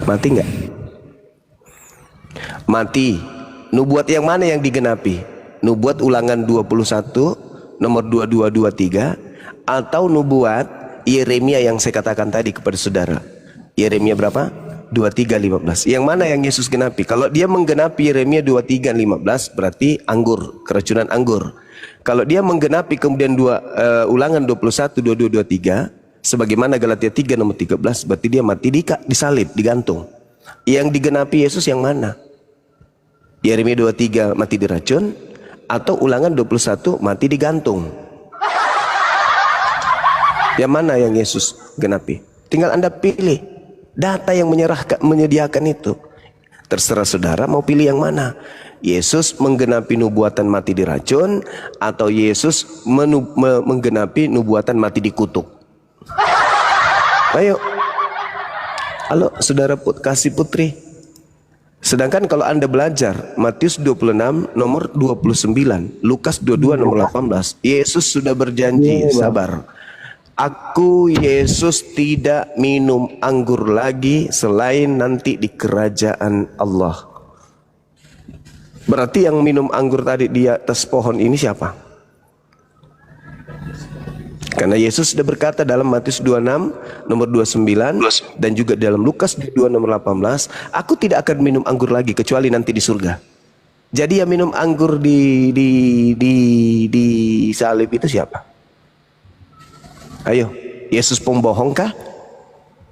Mati nggak? Mati. Nubuat yang mana yang digenapi? Nubuat Ulangan 21 nomor 2223 atau nubuat Yeremia yang saya katakan tadi kepada saudara? Yeremia berapa? 23:15. Yang mana yang Yesus genapi? Kalau dia menggenapi Yeremia 23:15 berarti anggur, keracunan anggur. Kalau dia menggenapi kemudian Ulangan 21 2223 sebagaimana Galatia 3 nomor 13 berarti dia mati disalib, digantung. Yang digenapi Yesus yang mana? Yeremia 23 mati diracun atau Ulangan 21 mati digantung? Yang mana yang Yesus genapi? Tinggal Anda pilih. Data yang menyediakan itu. Terserah saudara mau pilih yang mana. Yesus menggenapi nubuatan mati diracun atau Yesus menggenapi nubuatan mati dikutuk. Ayo. Halo saudara kasih putri. Sedangkan kalau Anda belajar Matius 26 nomor 29, Lukas 22 nomor 18, Yesus sudah berjanji, sabar. Aku Yesus tidak minum anggur lagi selain nanti di kerajaan Allah. Berarti yang minum anggur tadi di atas pohon ini siapa? Karena Yesus sudah berkata dalam Matius 26 nomor 29 dan juga dalam Lukas 22 nomor 18, aku tidak akan minum anggur lagi kecuali nanti di surga. Jadi yang minum anggur di salib itu siapa? Ayo, Yesus pembohong kah?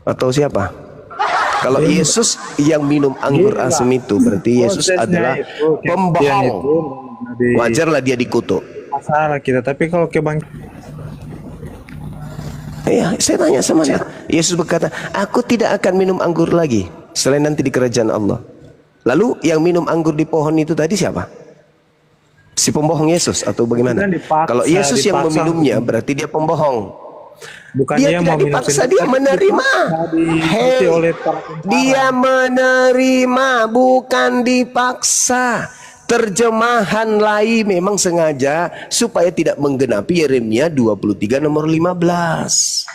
Atau siapa? Kalau Yesus yang minum anggur asam itu berarti Yesus adalah pembohong. Wajarlah dia dikutuk. Masalah kita, tapi kalau Iya, saya tanya sama Anda. Yesus berkata, aku tidak akan minum anggur lagi selain nanti di kerajaan Allah. Lalu yang minum anggur di pohon itu tadi siapa? Si pembohong Yesus atau bagaimana? Kalau Yesus yang meminumnya berarti dia pembohong. bukan Dia tidak dipaksa, dia menerima. Hei, dia menerima, bukan dipaksa. Terjemahan lain memang sengaja supaya tidak menggenapi Yeremia 23 nomor 15.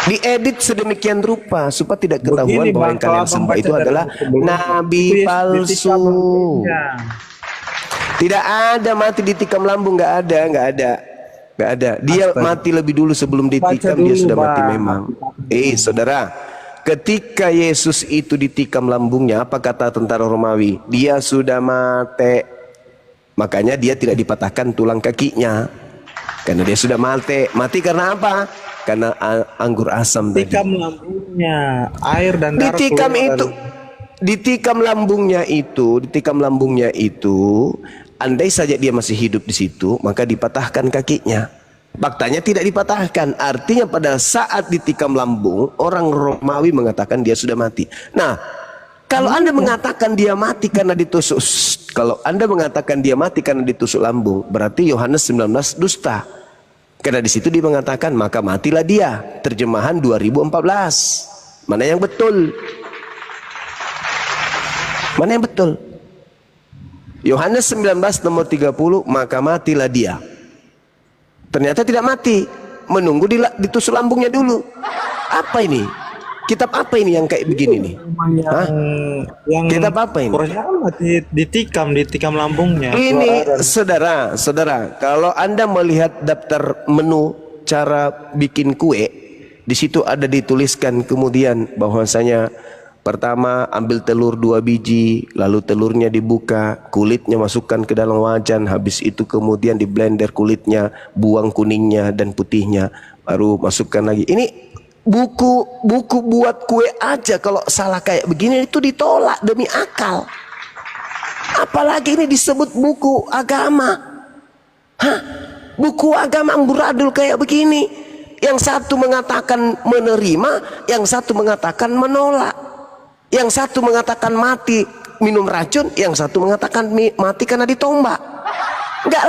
Diedit sedemikian rupa supaya tidak ketahuan bahwa yang kalian sembah itu adalah nabi palsu. Tidak ada mati ditikam lambung, nggak ada. Dia mati lebih dulu sebelum ditikam, dia sudah mati memang. Saudara, ketika Yesus itu ditikam lambungnya, apa kata tentara Romawi? Dia sudah mati. Makanya dia tidak dipatahkan tulang kakinya. Karena dia sudah mati. Mati karena apa? Karena anggur asam tadi. Ditikam lambungnya, air dan darah Ditikam keluar itu. Ditikam lambungnya itu, andai saja dia masih hidup di situ, maka dipatahkan kakinya. Faktanya tidak dipatahkan. Artinya pada saat ditikam lambung, orang Romawi mengatakan dia sudah mati. Nah, kalau Anda mengatakan dia mati karena ditusuk, berarti Yohanes 19 dusta. Karena di situ dia mengatakan maka matilah dia. Terjemahan 2014. Mana yang betul? Mana yang betul? Yohanes 19 nomor 30, maka matilah dia. Ternyata tidak mati, menunggu ditusuk lambungnya dulu. Apa ini? Kitab apa ini yang kayak begini nih? Hah? Yang Kitab apa ini? Kurangnya kan mati ditikam lambungnya. Ini saudara, kalau Anda melihat daftar menu cara bikin kue, di situ ada dituliskan kemudian bahwasanya pertama ambil telur 2 biji, lalu telurnya dibuka, kulitnya masukkan ke dalam wajan, habis itu kemudian di blender kulitnya, buang kuningnya dan putihnya, baru masukkan lagi. Ini buku buat kue aja kalau salah kayak begini itu ditolak demi akal. Apalagi ini disebut buku agama. Hah? Buku agama amburadul kayak begini. Yang satu mengatakan menerima, yang satu mengatakan menolak. Yang satu mengatakan mati minum racun, yang satu mengatakan mati karena ditombak. Nggak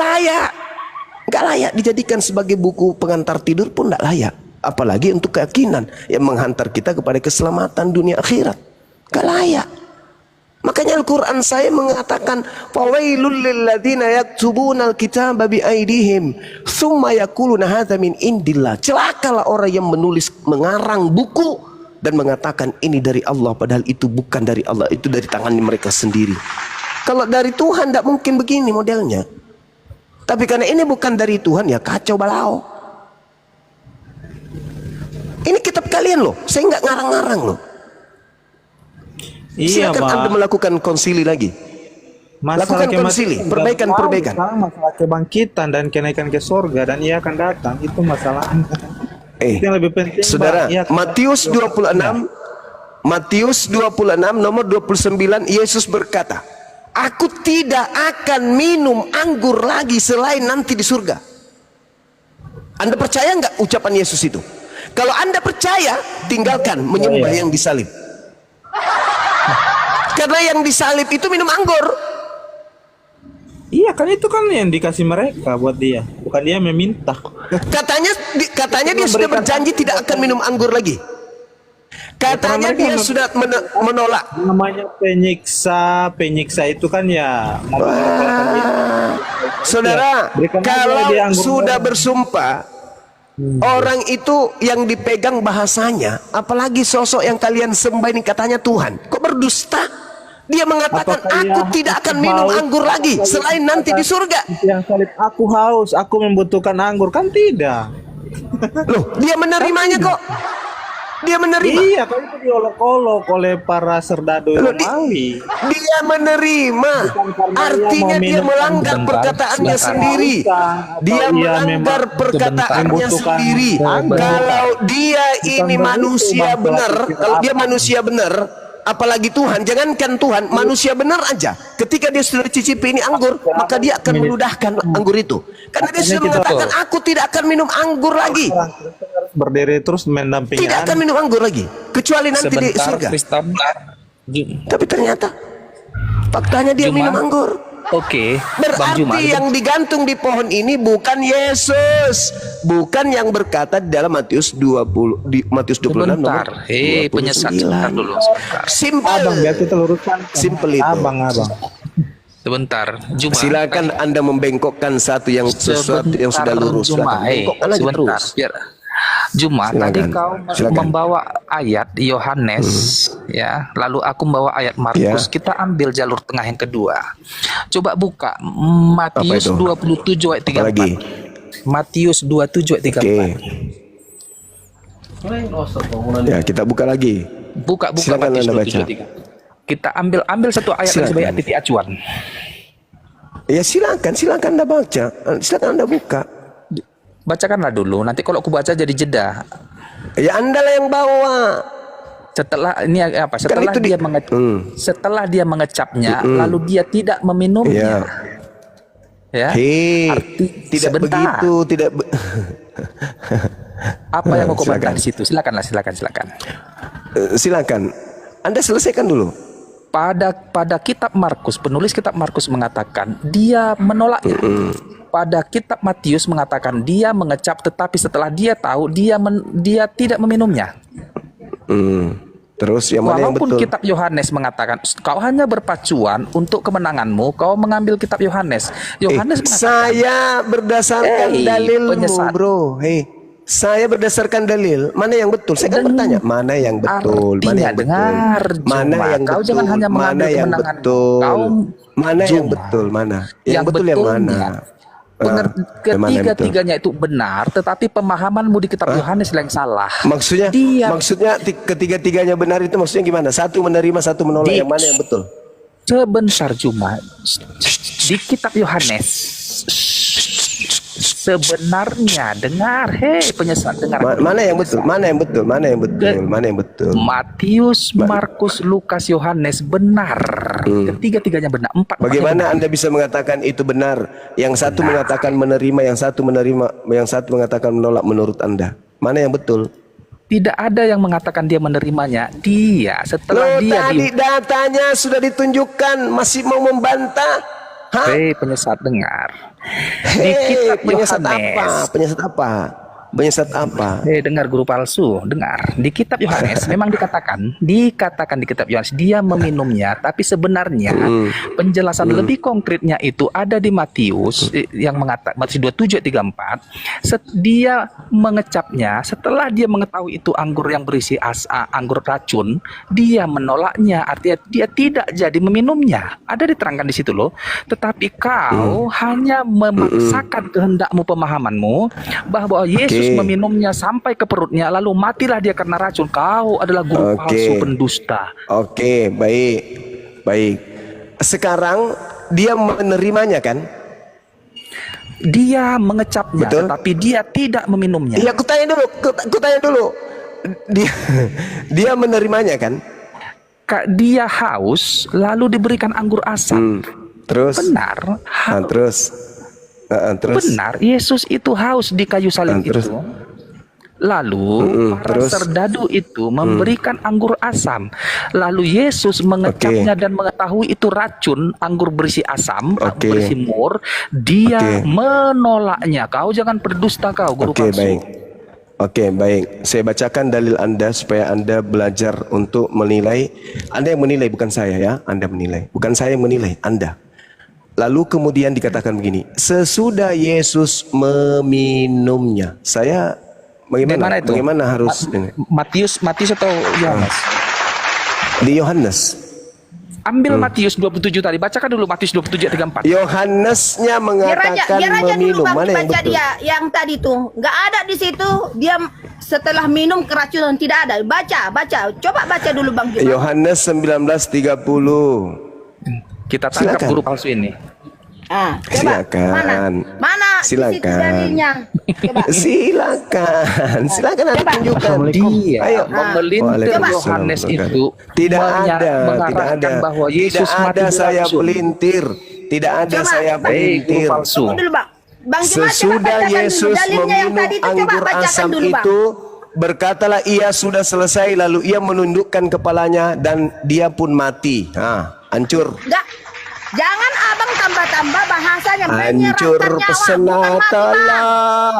layak dijadikan sebagai buku pengantar tidur pun nggak layak. Apalagi untuk keyakinan yang menghantar kita kepada keselamatan dunia akhirat. Nggak layak. Makanya Al-Quran saya mengatakan fawailul lilladzina yaktubuna al-kitaba biaidihim tsumma yaquluna hadza min indillah. Celakalah orang yang menulis mengarang buku dan mengatakan ini dari Allah, padahal itu bukan dari Allah, itu dari tangan mereka sendiri. Kalau dari Tuhan tidak mungkin begini modelnya. Tapi karena ini bukan dari Tuhan, ya kacau balau. Ini kitab kalian loh, saya nggak ngarang-ngarang loh. Iya, Silakan Anda melakukan konsili lagi. Lakukan konsili, perbaikan. Masalah kebangkitan dan kenaikan ke surga dan ia akan datang, itu masalahnya. Yang lebih penting, saudara, Matius 26 nomor 29, Yesus berkata, aku tidak akan minum anggur lagi selain nanti di surga. Anda percaya nggak ucapan Yesus itu? Kalau Anda percaya, tinggalkan menyembah yang disalib. Karena yang disalib itu minum anggur. Iya kan, itu kan yang dikasih mereka buat dia, bukan dia meminta. Katanya dia sudah berjanji tidak akan minum anggur lagi. Katanya dia sudah menolak. Namanya penyiksa itu kan ya. Saudara, kalau sudah bersumpah, orang itu yang dipegang bahasanya, apalagi sosok yang kalian sembah ini katanya Tuhan, kok berdusta? Dia mengatakan aku tidak akan minum anggur lagi selain nanti di surga. Yang salib aku haus, aku membutuhkan anggur, kan tidak. Loh, dia menerimanya kok. Dia menerima. Iya, kan itu diolok-olok oleh para serdadu Romawi. Dia menerima. Artinya dia melanggar perkataannya sendiri. Dia melanggar perkataannya sendiri. Kalau dia ini manusia benar, kalau dia manusia benar, apalagi Tuhan, jangankan Tuhan, manusia benar aja. Ketika dia sudah cicipi ini anggur, maka dia akan meludahkan anggur itu. Karena dia sudah mengatakan, aku tidak akan minum anggur lagi. Berdiri terus mendampingi. Tidak akan minum anggur lagi, kecuali nanti di surga. Tapi ternyata faktanya dia minum anggur. Oke, berarti yang digantung di pohon ini bukan Yesus, bukan yang berkata di dalam Matius 20 di Matius 26 nomor 29. Penyesat dulu. Simpel. Abang, biar kita luruskan. Simpel itu. Abang. Sebentar, Jumat. Silakan Anda membengkokkan sesuatu yang sudah lurus. Bengkokkan aja terus. Biar Jumat tadi kau membawa ayat Yohanes ya, lalu aku membawa ayat Markus. Kita ambil jalur tengah yang kedua. Coba buka Matius 27 ayat 34. Matius 27 ayat 34. Ya, kita buka lagi. Buka silakan Matius Anda baca. 27. Kita ambil satu ayat sebagai titik acuan. Ya silakan Anda baca. Silakan Anda buka. Bacakanlah dulu, nanti kalau aku baca jadi jeda. Ya Anda lah yang bawa. Setelah ini apa? Setelah kan dia setelah dia mengecapnya, lalu dia tidak meminumnya. Ya. Tidak sebentar. begitu, tidak. Apa yang mau komentar di situ? Silakan. Silakan. Anda selesaikan dulu. Pada kitab Markus, penulis kitab Markus mengatakan dia menolak itu. pada kitab Matius mengatakan dia mengecap, tetapi setelah dia tahu dia tidak meminumnya. Terus yang mana yang Walaupun betul? kitab Yohanes mengatakan kau hanya berpacuan untuk kemenanganmu, kau mengambil kitab Yohanes. Yohanes mengatakan, Saya berdasarkan dalilmu, penyesat. bro. Saya berdasarkan dalil. Mana yang betul? Saya kan bertanya, mana yang betul? Mana Artinya, yang betul? dengar, Mana Juma, yang kau betul? jangan hanya mengambil Mana yang kemenangan. betul? Kau, Mana yang Juma, betul? Mana? Yang yang betul yang mana? betulnya, Yang mana yang betul? ketiga-tiganya itu benar, tetapi pemahamanmu di kitab Yohanes yang salah. Maksudnya, Dia ketiga-tiganya benar itu maksudnya gimana? Satu menerima, satu menolak. Yang mana yang betul? sebentar, Juma, di kitab Yohanes sebenarnya, dengar, penyesat, dengar. Mana yang betul? Mana yang betul? Mana yang betul? Mana yang betul? Matius, Markus, Lukas, Yohanes benar. Ketiga-tiganya benar. Bagaimana Anda bisa mengatakan itu benar? Yang satu mengatakan menerima, yang satu menerima, yang satu mengatakan menolak menurut Anda. Mana yang betul? Tidak ada yang mengatakan dia menerimanya. Dia setelah dia tadi datanya sudah ditunjukkan, masih mau membantah? Hah? penyesat, dengar. Di kitab Penyesat apa? Yohanes. Penyesat apa? Penyesat apa? Dengar guru palsu, dengar. Di kitab Yohanes memang dikatakan di kitab Yohanes dia meminumnya, tapi sebenarnya penjelasan lebih konkretnya itu ada di Matius yang mengatakan Matius 27:34. Dia mengecapnya setelah dia mengetahui itu anggur yang berisi anggur racun, dia menolaknya, artinya dia tidak jadi meminumnya. Ada diterangkan di situ loh. Tetapi kau hanya memaksakan kehendakmu, pemahamanmu bahwa Yesus meminumnya sampai ke perutnya, lalu matilah dia karena racun. Kau adalah guru palsu, pendusta. Oke, baik. Baik. Sekarang dia menerimanya kan? Dia mengecapnya, Betul. tetapi dia tidak meminumnya. Iya, aku tanya dulu. Dia menerimanya kan? Dia haus, lalu diberikan anggur asam. Terus? Benar. Terus? Benar, Yesus itu haus di kayu salib Terus? itu. Lalu para terus? serdadu itu memberikan anggur asam. Lalu Yesus mengecapnya dan mengetahui itu racun, anggur berisi asam, berisi mur. Dia menolaknya. Kau jangan berdusta kau, guru palsu. Baik. Oke, baik. Saya bacakan dalil Anda supaya Anda belajar untuk menilai. Anda yang menilai, bukan saya ya. Anda menilai. Bukan saya yang menilai, Anda. Lalu kemudian dikatakan begini, sesudah Yesus meminumnya. Saya bagaimana? Itu? Bagaimana harus ini? Matius atau Yohanes? Di Yohanes. Ambil Matius 27 tadi. Bacakan dulu Matius 27:34. Yohanesnya mengatakan Biar aja meminum. dulu Bang Mana yang baca betul? dia yang tadi tuh. Nggak ada di situ. Dia setelah minum keracunan, tidak ada. Baca. Coba baca dulu Bang. Yohanes 19:30. Kita tangkap Silakan. guru palsu ini. Coba. Silakan. Mana di situ Silakan. dalilnya? Coba. Silakan Anda tunjukkan. Dia Ayo. memelintir Waalaikumsalam Yohanes warahmatullahi itu tidak ada, mengarahkan bahwa Yesus tidak mati ada saya beracun. pelintir, tidak ada Coba. saya Guru pelintir. palsu. Tunggu dulu Bang. Bang Juma, coba Sesudah bacakan dulu Yesus dalilnya yang meminum tadi itu. Coba anggur bacakan asam dulu Bang. itu, berkatalah ia sudah selesai, lalu ia menundukkan kepalanya dan dia pun mati. Hancur. Enggak. Jangan abang tambah-tambah bahasanya Hancur menyerahkan nyawa, bukan mati Bang. pesenatelah.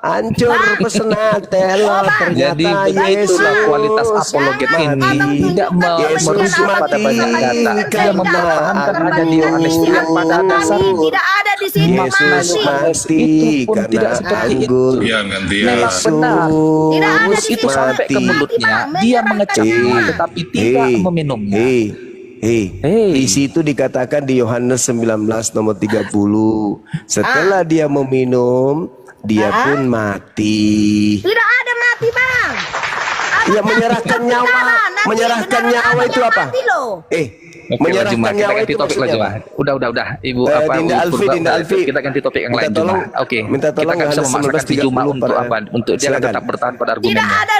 Hancur pesenatelah. Jadi Ternyata begitulah Yesus kualitas apologet Jangan ini abang tidak tunjukkan Yesus merujuk abang pada mati banyak data. Dia karena mempertahankan hanya di Yohanes anggur. yang pada dasarnya. tidak ada di sini Yesus mati. mati Itu pun tidak karena seperti itu. anggur. Memang Yesus benar. Tidak ada di Itu situ. sampai ke mati. mulutnya, Bang, dia menyerahkan mengecapnya, nyawa. tetapi tidak meminumnya. Di situ dikatakan di Yohanes 19 nomor 30. Setelah dia meminum, dia pun mati. Tidak ada mati Bang. Ya, menyerahkan nyawa. Menyerahkan nyawa itu apa? Oke, Menyerahkan Juma, kita nyawa ganti itu topik lah, maksudnya Juma. Udah. Ibu Dinda Alfi. Kita ganti topik yang lain, Juma. Oke. Minta Kita tolong nggak bisa Yohanes memaksakan si Juma 19:30 untuk apa? Untuk dia Silakan. tetap bertahan pada Tidak argumennya. ada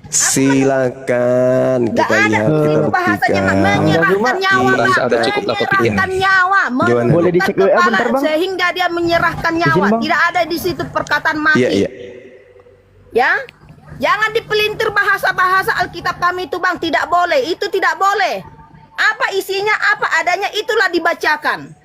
Silakan Nggak kita ada lihat, kita itu bahasanya buktikan. menyerahkan nyawa Merasa Bang. udah cukup lah topik ini. Menyerahkan nyawa. Gimana? Boleh dicek WA bentar, Bang? Sehingga dia menyerahkan nyawa. Tidak ada di situ perkataan mati. Iya. Ya, jangan dipelintir bahasa-bahasa Alkitab kami itu Bang, tidak boleh, itu tidak boleh. Apa isinya, apa adanya, itulah dibacakan.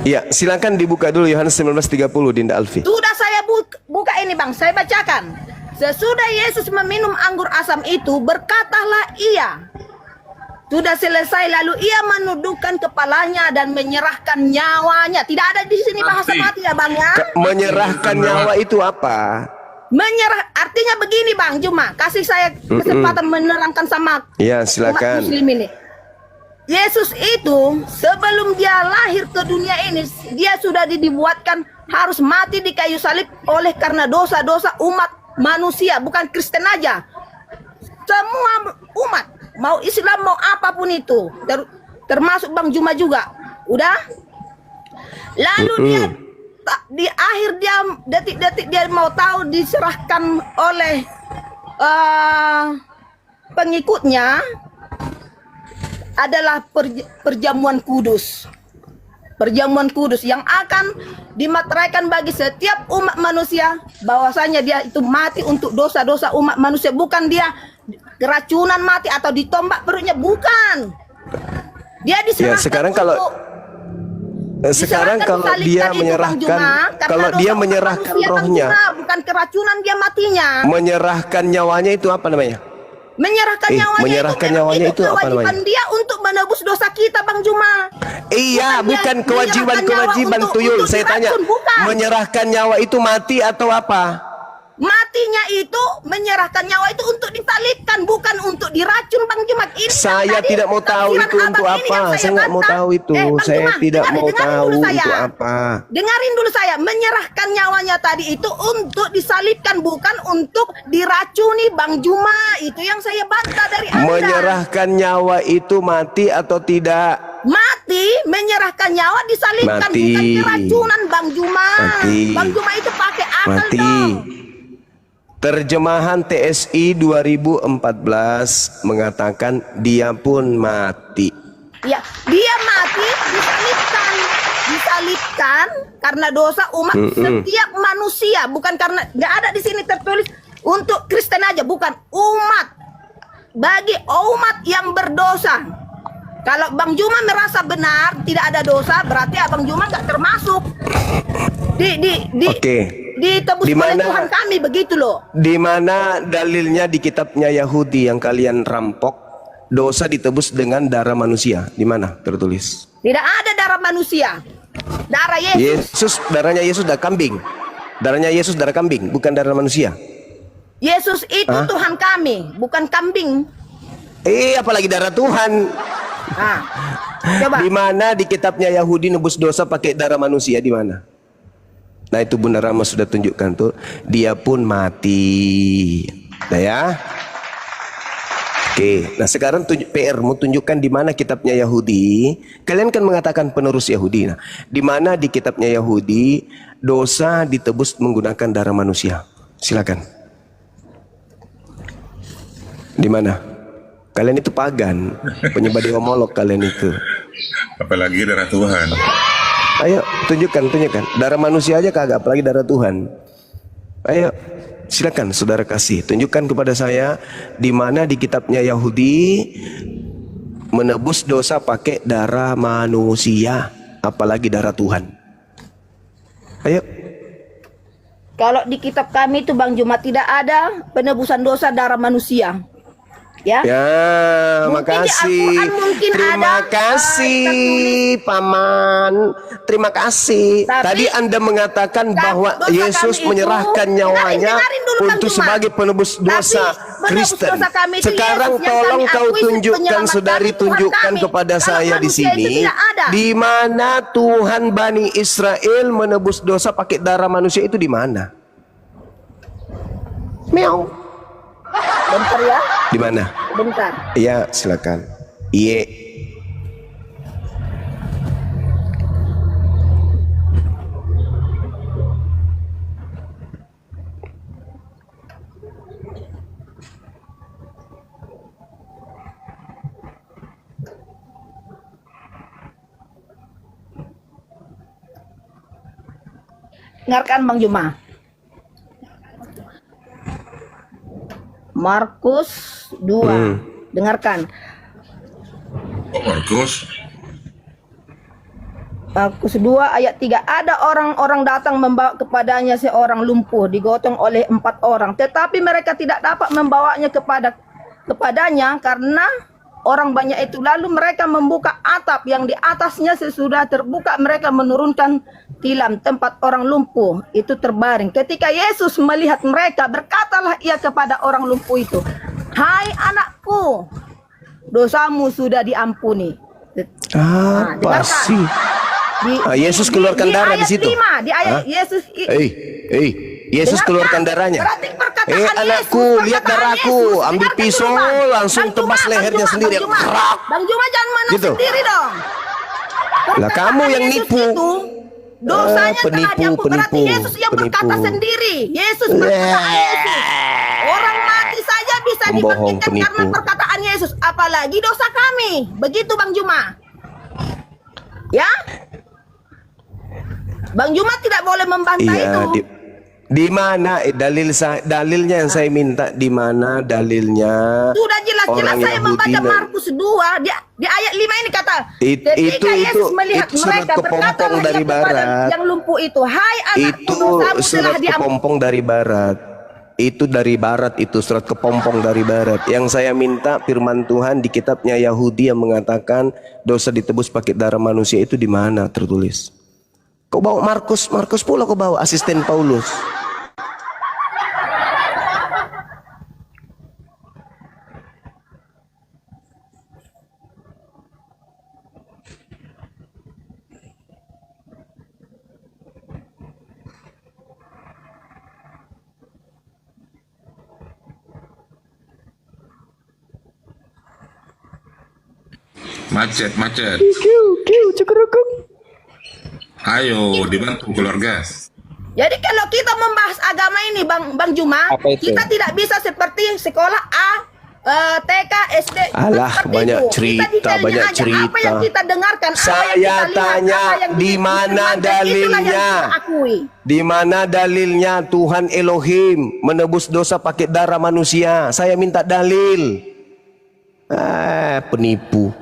Ya, silakan dibuka dulu Yohanes 19:30 Dinda Alfi. Sudah saya buka ini Bang, saya bacakan. Sesudah Yesus meminum anggur asam itu, berkatalah ia, sudah selesai, lalu ia menundukkan kepalanya dan menyerahkan nyawanya. Tidak ada di sini bahasa mati ya Bang ya. Menyerahkan nyawa itu apa? Menyerah artinya begini Bang Juma, kasih saya kesempatan menerangkan sama Ya, umat silakan. muslim ini. Yesus itu sebelum dia lahir ke dunia ini, dia sudah dibuatkan harus mati di kayu salib oleh karena dosa-dosa umat manusia, bukan Kristen aja. Semua umat, mau Islam mau apapun itu, termasuk Bang Juma juga. Udah? Lalu dia di akhir dia detik-detik dia mau tahu diserahkan oleh pengikutnya adalah perjamuan kudus. Perjamuan kudus yang akan dimateraikan bagi setiap umat manusia, bahwasanya dia itu mati untuk dosa-dosa umat manusia, bukan dia keracunan mati atau ditombak perutnya, bukan. Dia diserahkan sekarang kalau diserahkan kalau disalibkan dia itu, Bang menyerahkan, Juma, karena kalau dosa dia umat menyerahkan manusia, Bang rohnya, Juma, bukan keracunan dia matinya. menyerahkan nyawanya itu apa namanya? Menyerahkan nyawanya, menyerahkan nyawanya itu apa kewajiban namanya? dia untuk menebus dosa kita Bang Juma. Iya, bukan dia kewajiban-kewajiban menyerahkan tuyul. nyawa Saya untuk tanya, diracun, bukan. menyerahkan nyawa itu mati atau apa? Matinya itu, menyerahkan nyawa itu untuk disalibkan, bukan untuk diracun Bang Juma. Ini Saya tadi tidak mau tahu tafsiran itu abang untuk ini yang apa. Saya nggak mau bantah. tahu itu. Bang Saya Juma, tidak mau dengarin tahu dulu saya. untuk apa. Dengarin dulu saya, menyerahkan nyawanya tadi itu untuk disalibkan, bukan untuk diracuni Bang Juma. Itu yang saya bantah dari Anda. Menyerahkan nyawa itu mati atau tidak? Mati, menyerahkan nyawa disalibkan, Mati. bukan keracunan Bang Juma. Mati. Bang Juma itu pakai akal Mati. dong. Terjemahan TSI 2014 mengatakan dia pun mati. Ya, dia mati disalibkan karena dosa umat setiap manusia, bukan karena, nggak ada di sini tertulis untuk Kristen aja, bukan, umat, bagi umat yang berdosa. Kalau Bang Juma merasa benar tidak ada dosa, berarti Abang Juma nggak termasuk Oke. ditebus Di oleh mana- Tuhan kami, begitu loh. Di mana dalilnya di kitabnya Yahudi yang kalian rampok, dosa ditebus dengan darah manusia? Di mana tertulis? Tidak ada darah manusia, darah Yesus. Darahnya Yesus darah kambing. Darahnya Yesus darah kambing, bukan darah manusia. Yesus itu Tuhan kami, bukan kambing. Apalagi darah Tuhan. Ah, coba. Di mana di kitabnya Yahudi nebus dosa pakai darah manusia, di mana? Nah, itu Bunda Rama sudah tunjukkan tuh, dia pun mati. Nah ya. Oke, nah sekarang PR mu tunjukkan di mana kitabnya Yahudi. Kalian kan mengatakan penerus Yahudi. Nah, di mana di kitabnya Yahudi dosa ditebus menggunakan darah manusia? Silakan. Di mana? Kalian itu pagan, penyembah dewa Molok kalian itu. Apalagi darah Tuhan. Ayo, tunjukkan. Darah manusia aja kagak, apalagi darah Tuhan. Ayo, silakan saudara kasih. Tunjukkan kepada saya di mana di kitabnya Yahudi menebus dosa pakai darah manusia, apalagi darah Tuhan. Ayo. Kalau di kitab kami itu Bang Juma tidak ada penebusan dosa darah manusia. Ya. Ya, Mungkin di makasih. Al-Quran mungkin Terima ada, kasih, tertulis. Paman. Terima kasih. Tapi- Tadi Anda mengatakan bahwa dosa Yesus kami itu- menyerahkan nyawanya dengarin dulu, Bang untuk Juma. sebagai penebus dosa Tapi penebus Kristen. dosa kami itu Sekarang Yesus yang tolong kami kau akui tunjukkan, penyelamat saudari, kami, Tuhan tunjukkan kami. kepada Kalau saya di manusia itu sini tidak ada. di mana Tuhan Bani Israel menebus dosa pakai darah manusia itu di mana? Meow. Bentar ya, Di mana? bentar. Iya, silakan. Iya. Dengarkan Bang Juma. Markus 2. Dengarkan. Oh, Markus. Markus 2 ayat 3. Ada orang-orang datang membawa kepadanya seorang lumpuh digotong oleh 4 orang. Tetapi mereka tidak dapat membawanya kepadanya karena orang banyak itu. Lalu mereka membuka atap yang di atasnya, sesudah terbuka mereka menurunkan tilam tempat orang lumpuh itu terbaring. Ketika Yesus melihat mereka, berkatalah ia kepada orang lumpuh itu, "Hai anakku, dosamu sudah diampuni." Apa sih? Yesus keluarkan darah di situ. 5, di ayat Yesus Yesus keluarkan darahnya. Anakku, lihat darahku. Ambil pisau, langsung tebas lehernya sendiri. Bang Juma jangan menang Gitu. sendiri dong. Lah kamu yang nipu. Dosanya telah Penipu, diampuni. Berarti penipu, Yesus yang berkata penipu. sendiri. Yesus perkataan Yesus. Orang mati saja bisa Pembohong, dibangkitkan karena penipu. perkataan Yesus. Apalagi dosa kami. Begitu Bang Juma. Ya? Bang Juma tidak boleh membantah itu. Di mana dalilnya yang saya minta, di mana dalilnya? Sudah jelas-jelas orang saya Yahudi membaca Markus 2 di ayat 5 ini kata, ketika Yesus melihat itu surat mereka, berkatalah kepompong ia dari kepada barat. yang lumpuh itu, "Hai anakku, Itu dosamu telah surat diampuni." kepompong dari barat. Itu dari barat, itu surat kepompong dari barat. Yang saya minta firman Tuhan di kitabnya Yahudi yang mengatakan dosa ditebus pakai darah manusia itu di mana tertulis? Kau bawa Markus pula kau bawa asisten Paulus. Macet. Ayo, dibantu keluarga. Jadi kalau kita membahas agama ini Bang Juma, Apa itu? kita tidak bisa seperti sekolah A, TK, SD. Alah, seperti banyak itu. cerita, Kita detailnya banyak aja. cerita. Apa yang kita dengarkan, apa yang Saya kita lihat, tanya, apa yang di mana difirmankan, itulah yang dalilnya? kita akui. Di mana dalilnya Tuhan Elohim menebus dosa pakai darah manusia? Saya minta dalil. Penipu.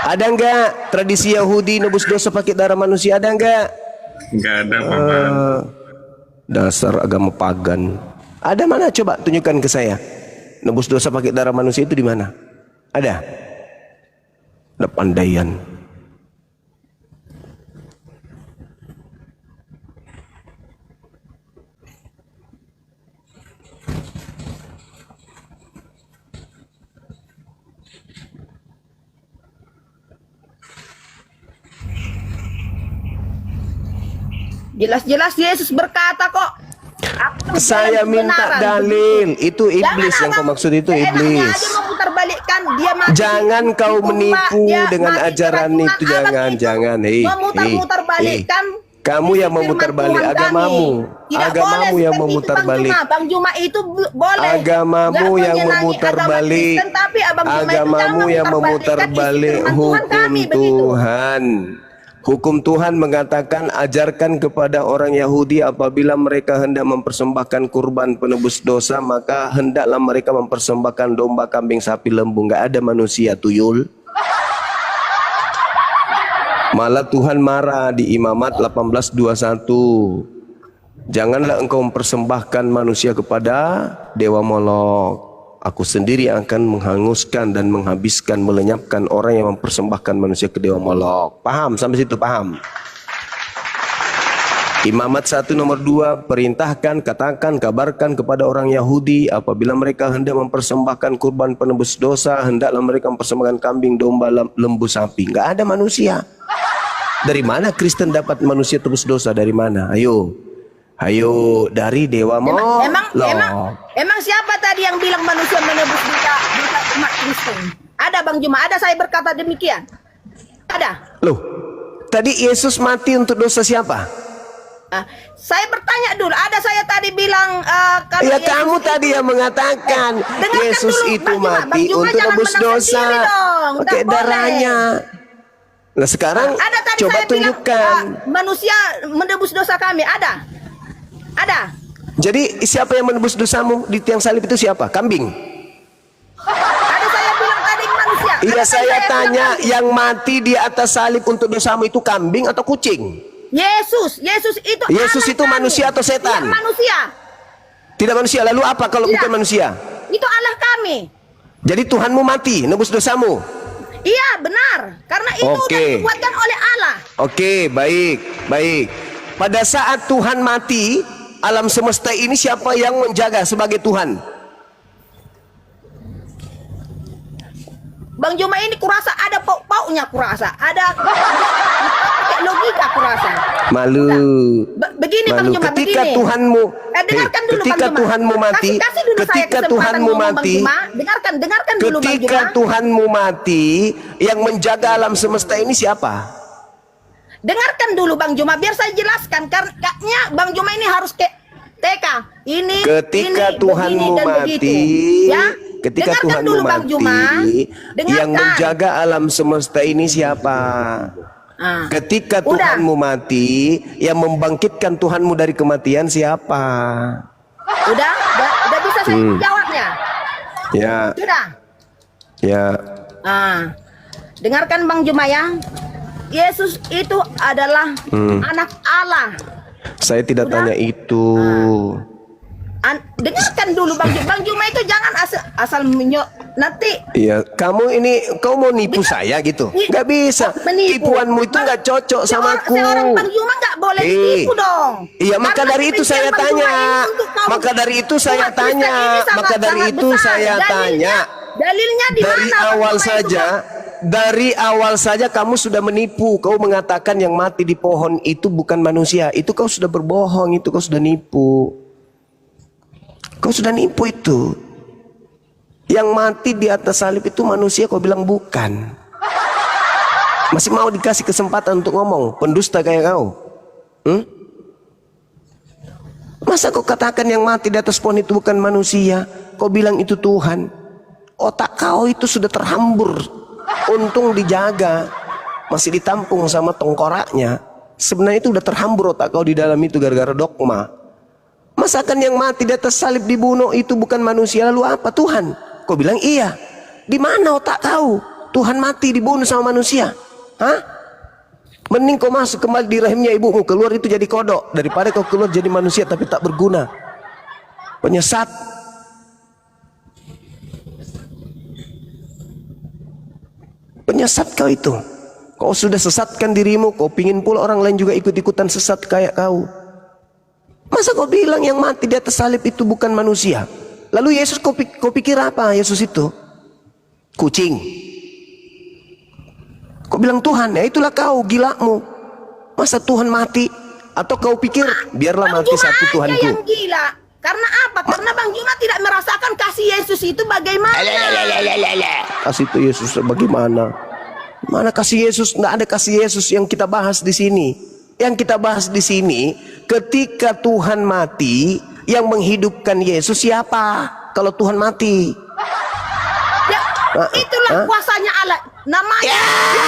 Ada enggak tradisi Yahudi nebus dosa pakai darah manusia? Ada enggak? Nggak ada, Paman. Dasar agama pagan. Ada mana? Coba tunjukkan ke saya. Nebus dosa pakai darah manusia itu di mana? Ada? Ada pandaian. Jelas-jelas Yesus berkata kok. Aku Saya dalam minta kebenaran. dalil. Itu iblis Jangan yang kau abang maksud itu seenaknya iblis. aja memutarbalikkan dia mati Jangan di kau rumah, menipu dia dengan mati ajaran keracunan. itu. Abang itu Jangan. memutar-mutarbalikkan. Kamu yang firman memutar-balik Tuhan agamamu. kami. Tidak Agamamu boleh yang seperti itu, memutar-balik. Bang Juma itu boleh. Agamamu Nggak yang menyenangi memutar-balik. agama Kristen, tapi Abang Juma itu Agamamu jangan yang memutar-balikkan isi memutar-balik firman Tuhan hukum kami, begitu. Tuhan. Hukum Tuhan mengatakan ajarkan kepada orang Yahudi apabila mereka hendak mempersembahkan kurban penebus dosa, maka hendaklah mereka mempersembahkan domba, kambing, sapi, lembu. Enggak ada manusia, tuyul. Malah Tuhan marah di Imamat 18:21. Janganlah engkau mempersembahkan manusia kepada dewa Molok. Aku sendiri akan menghanguskan dan menghabiskan, melenyapkan orang yang mempersembahkan manusia ke dewa Molok. Paham sampai situ? Paham? Imamat 1 nomor 2, perintahkan, katakan, kabarkan kepada orang Yahudi apabila mereka hendak mempersembahkan kurban penebus dosa, hendaklah mereka mempersembahkan kambing, domba, lembu, sapi. Enggak ada manusia. Dari mana Kristen dapat manusia tebus dosa? Dari mana? Ayo, dari dewa Molok. Emang siapa tadi yang bilang manusia menebus dosa umat Kristen? Ada Bang Juma, ada saya berkata demikian. Ada. Loh, tadi Yesus mati untuk dosa siapa? Saya bertanya dulu, ada saya tadi bilang kalau Ya Yesus kamu itu- tadi yang mengatakan dengarkan Yesus dulu, itu Bang Juma, mati Bang Juma untuk jangan nebus menang dosa sendiri dong, pakai nggak boleh. darahnya. Nah sekarang Ada tadi coba saya tunjukkan. bilang manusia menebus dosa kami, ada. Jadi siapa yang menebus dosamu di tiang salib itu siapa? Kambing. Ada saya bilang tadi manusia. Iya, Kenapa saya tanya, bilang yang mati di atas salib untuk dosamu itu kambing atau kucing? Yesus itu Yesus Allah itu kami. manusia atau setan? Iya, manusia. Tidak manusia. Lalu apa kalau Iya. bukan manusia? Itu Allah kami. Jadi Tuhanmu mati, nebus dosamu. Iya, benar. Karena itu Oke. udah dibuatkan oleh Allah. Oke, baik, baik. Pada saat Tuhan mati, alam semesta ini siapa yang menjaga sebagai Tuhan? Bang Juma ini kurasa ada pauk-pauknya, kurasa ada pakai logika, kurasa. Malu. Begini Bang Malu. Juma, Ketika begini. Tuhanmu, Dengarkan dulu ketika Bang Juma. Tuhanmu mati, kasih dulu saya ketika kesempatan Tuhanmu ngomong, Bang mati, Juma. Dengarkan dulu Bang ketika Juma. Tuhanmu mati, yang menjaga alam semesta ini siapa? Dengarkan dulu Bang Juma, biar saya jelaskan. Karena Bang Juma ini harus ke TK. Ini Ketika ini, Tuhanmu begini, dan mati, begitu. Ya. ketika Dengarkan Tuhanmu dulu Bang mati, Juma. Dengarkan. yang menjaga alam semesta ini siapa? Ah. Ketika Udah. Tuhanmu mati, yang membangkitkan Tuhanmu dari kematian siapa? Udah bisa saya jawabnya. Ya, Sudah. ya. Dengarkan Bang Juma ya. Yesus itu adalah anak Allah. Saya tidak Udah. tanya itu. Dengarkan dulu Bang Juma. Bang Juma itu jangan asal nanti. Iya, kau mau nipu saya gitu? Gak bisa. Menipu. Tipuanmu itu gak cocok sama aku. Seorang Bang Juma gak boleh ditipu dong. Iya, maka Karena dari itu demikian saya Bang Juma tanya. ini untuk kaum Maka dari itu saya umat Kristen tanya. ini sangat- Maka dari sangat itu besar. saya tanya. Dalilnya di Dari mana Bang awal Juma itu, saja, dari awal saja kamu sudah menipu. Kau mengatakan yang mati di pohon itu bukan manusia. Itu kau sudah berbohong, itu kau sudah nipu. Kau sudah nipu itu. Yang mati di atas salib itu manusia, kau bilang bukan. Masih mau dikasih kesempatan untuk ngomong, pendusta kayak kau. Masa kau katakan yang mati di atas pohon itu bukan manusia? Kau bilang itu Tuhan. Otak kau itu sudah terhambur. Untung dijaga, masih ditampung sama tengkoraknya. Sebenarnya itu udah terhambur otak kau di dalam itu gara-gara dogma. Masakan yang mati di atas salib dibunuh itu bukan manusia, lalu apa? Tuhan. Kau bilang iya. Di mana otak kau? Tuhan mati dibunuh sama manusia. Hah? Mending kau masuk kembali di rahimnya ibumu, keluar itu jadi kodok, daripada kau keluar jadi manusia tapi tak berguna. Penyesat. Penyesat kau itu. Kau sudah sesatkan dirimu, kau pingin pula orang lain juga ikut-ikutan sesat kayak kau. Masa kau bilang yang mati di atas salib itu bukan manusia? Lalu Yesus kau pikir apa Yesus itu? Kucing. Kau bilang Tuhan, ya itulah kau gilamu. Masa Tuhan mati? Atau kau pikir biarlah Bang mati Juma satu aja Tuhanku? yang gila. Karena apa? Karena Bang Juma tidak merasakan kasih Yesus itu bagaimana. Kasih itu Yesus bagaimana? Mana kasih Yesus? Nggak ada kasih Yesus yang kita bahas di sini. Yang kita bahas di sini, ketika Tuhan mati, yang menghidupkan Yesus siapa? Kalau Tuhan mati, Ya, itulah kuasanya Allah. Namanya dia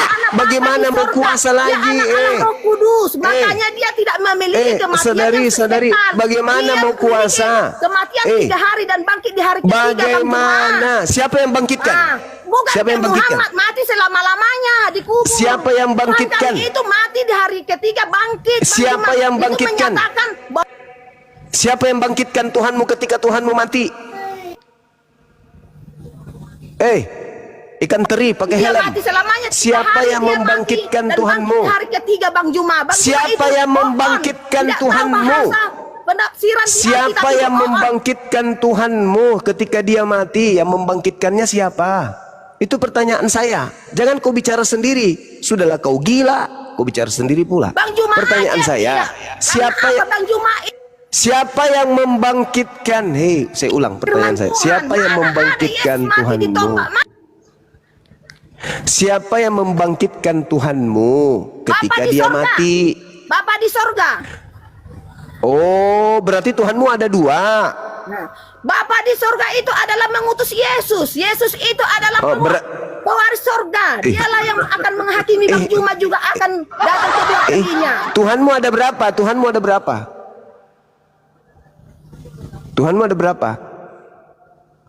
anak Bapa bagaimana di mau surga. kuasa Dia lagi? anak Allah Roh Kudus. Makanya dia tidak memiliki kematian saudari, yang saudari, kekal. bagaimana Dia mau memiliki kuasa? Kematian 3 hari dan bangkit di hari ketiga. Bang Juma. Bagaimana? Siapa yang bangkitkan? Bukan Siapa yang bangkitkan? Muhammad mati selama-lamanya dikubur. Siapa yang bangkitkan? Tuhan itu mati di hari ketiga bangkit. Bang Siapa Juma. yang Itu bangkitkan? menyatakan bahwa Siapa yang bangkitkan Tuhanmu ketika Tuhanmu mati? Ikan teri pakai dia helm. mati selamanya 3 Siapa hari yang dia membangkitkan mati, dan Tuhanmu? bangkit hari ketiga Bang Juma. Bang Juma Siapa itu yang bohong. membangkitkan Tidak tahu Tuhanmu? bahasa penafsiran di hati, Siapa tapi yang bohong. membangkitkan Tuhanmu ketika dia mati? Yang membangkitkannya siapa? Itu pertanyaan saya. Jangan kau bicara sendiri. Sudahlah kau gila, kau bicara sendiri pula. Bang Juma Pertanyaan aja, saya, iya. siapa Karena yang apa Bang Juma siapa yang membangkitkan? Saya ulang pertanyaan saya. Tuhan. Siapa yang Mana membangkitkan ada Yesus mati Tuhanmu? ditombak. Siapa yang membangkitkan Tuhanmu ketika Bapa di dia sorga. mati? Bapa di sorga. Oh, berarti Tuhanmu ada 2. Nah, Bapa di sorga itu adalah mengutus Yesus. Yesus itu adalah Oh, pewaris sorga. Dialah yang akan menghakimi. Bang Juma juga akan datang kedua kalinya. Tuhanmu ada berapa? Tuhanmu ada berapa? Tuhanmu ada berapa?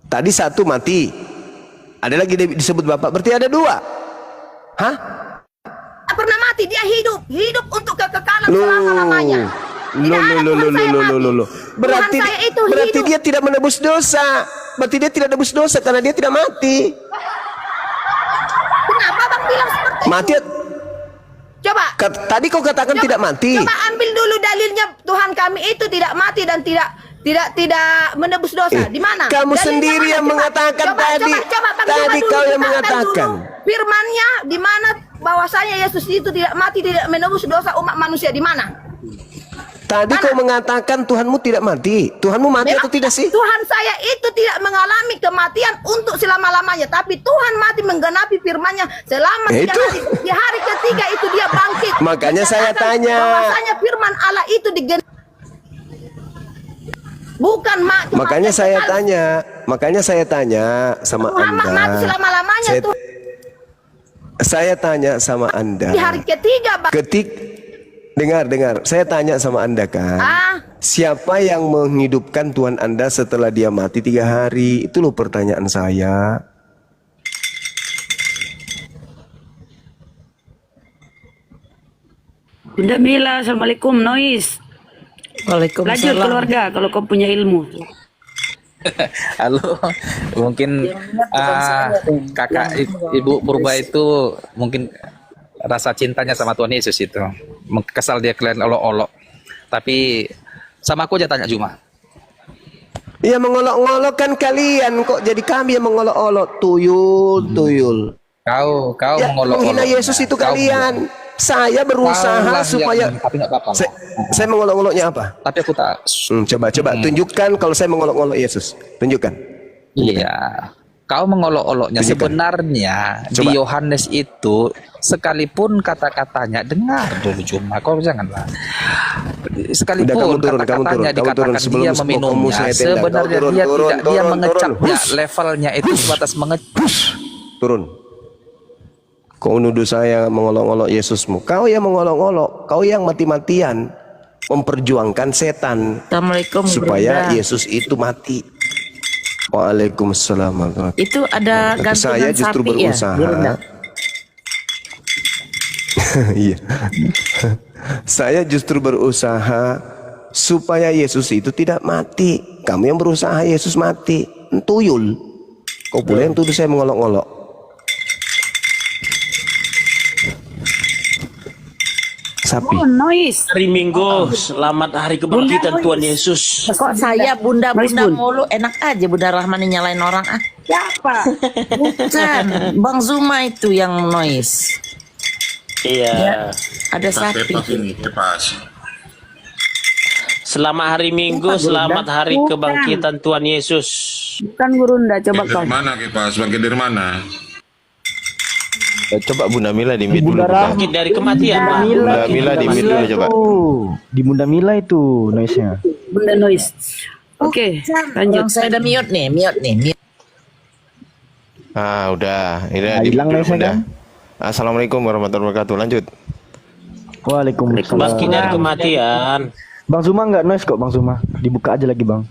Tadi 1 mati. ada lagi disebut Bapak, berarti ada 2. Hah? Tak pernah mati, dia hidup untuk kekekalan selama-lamanya. Tidak ada Tuhan saya mati. Berarti Tuhan saya itu berarti hidup. dia tidak menebus dosa. Berarti dia tidak menebus dosa karena dia tidak mati. Kenapa Bang bilang seperti Mati. itu? Coba. Tadi kau katakan tidak mati. Coba ambil dulu dalilnya Tuhan kami itu tidak mati dan tidak menebus dosa. Di mana? Kamu Dalilnya sendiri mana? yang mengatakan tadi. Coba, Bang, Tadi coba kau dulu yang mengatakan. Firman-Nya di mana bahwasanya Yesus itu tidak mati, tidak menebus dosa umat manusia, di mana? Tadi kau mengatakan Tuhanmu tidak mati. Tuhanmu mati atau tidak sih? Tuhan saya itu tidak mengalami kematian untuk selama-lamanya, tapi Tuhan mati menggenapi firman-Nya selama 3 Itu. hari. Di hari ketiga itu dia bangkit. Makanya saya Dikatakan tanya. bahwasanya firman Allah itu bukan Makanya saya tanya sama Tuhan mati Anda. selama-lamanya tuh. Saya tanya sama Anda. Di hari ketiga, Bang. Dengar. Saya tanya sama Anda kan. Siapa yang menghidupkan Tuhan Anda setelah dia mati 3 hari? Itu loh pertanyaan saya. Bunda Mila, Assalamualaikum, Nois. Lanjut keluarga kalau kau punya ilmu. Halo, mungkin kakak ibu Purba itu mungkin rasa cintanya sama Tuhan Yesus itu kesal dia kalian olok-olok, tapi sama aku aja tanya Juma. Ya mengolok-olokkan kalian kok jadi kami yang mengolok-olok. Tuyul. Kau Ya, mengolok-olok. menghina Yesus itu kalian. Saya berusaha supaya tapi nggak apa-apa. saya mengolok-oloknya apa? Tapi aku tak. Coba tunjukkan kalau saya mengolok-olok Yesus. Tunjukkan. Iya. Kau mengolok-oloknya. Tunjukkan. Sebenarnya Coba. di Yohanes itu sekalipun kata-katanya dengar dulu Juma. Kau janganlah. Sekalipun Udah, kamu turun, kata-katanya kamu turun. dikatakan Sebelum dia kamu meminumnya, saya tenda. sebenarnya Kau turun, dia turun, tidak dia turun, mengecapnya turun. levelnya itu sebatas mengecap. Turun. Kau nuduh saya mengolok-olok Yesusmu. Kau yang mengolok-olok. Kau yang mati-matian memperjuangkan setan Assalamualaikum supaya Bunda. Yesus itu mati. Waalaikumsalam warahmatullahi wabarakatuh. Itu ada Tapi gantungan saya justru sapi ya, berusaha. Bunda? Iya. Saya justru berusaha supaya Yesus itu tidak mati. Kamu yang berusaha Yesus mati. Tuyul. Kau pula yang tuduh saya mengolok-olok. Sapi. Oh, Nois. Hari Minggu, selamat hari kebangkitan Tuhan Yesus. Kok saya bunda mulu enak aja Bunda Rahmani nyalain orang ah. Siapa? Bukan, Bang Zuma itu yang noise. Iya. Ada sapi. Kepas ini, kepas. Selamat hari Minggu, selamat hari kebangkitan Tuhan Yesus. Bukan Gurunda, coba kau. Dari mana kepas? Bangkit dari mana? Coba Bunda Mila di mute dulu. Bangkit dari kematian, Pak. Bunda Mila di mute dulu coba. Di Bunda Mila itu noise-nya. Bunda Nois. Oke, lanjut. Saya udah mute nih. Ah, udah. Ini Nah, hilang noise-nya Bunda. kan? Assalamualaikum warahmatullahi wabarakatuh. Lanjut. Waalaikumsalam. Bangkit dari kematian. Bang Zuma nggak noise kok Bang Zuma. Dibuka aja lagi Bang.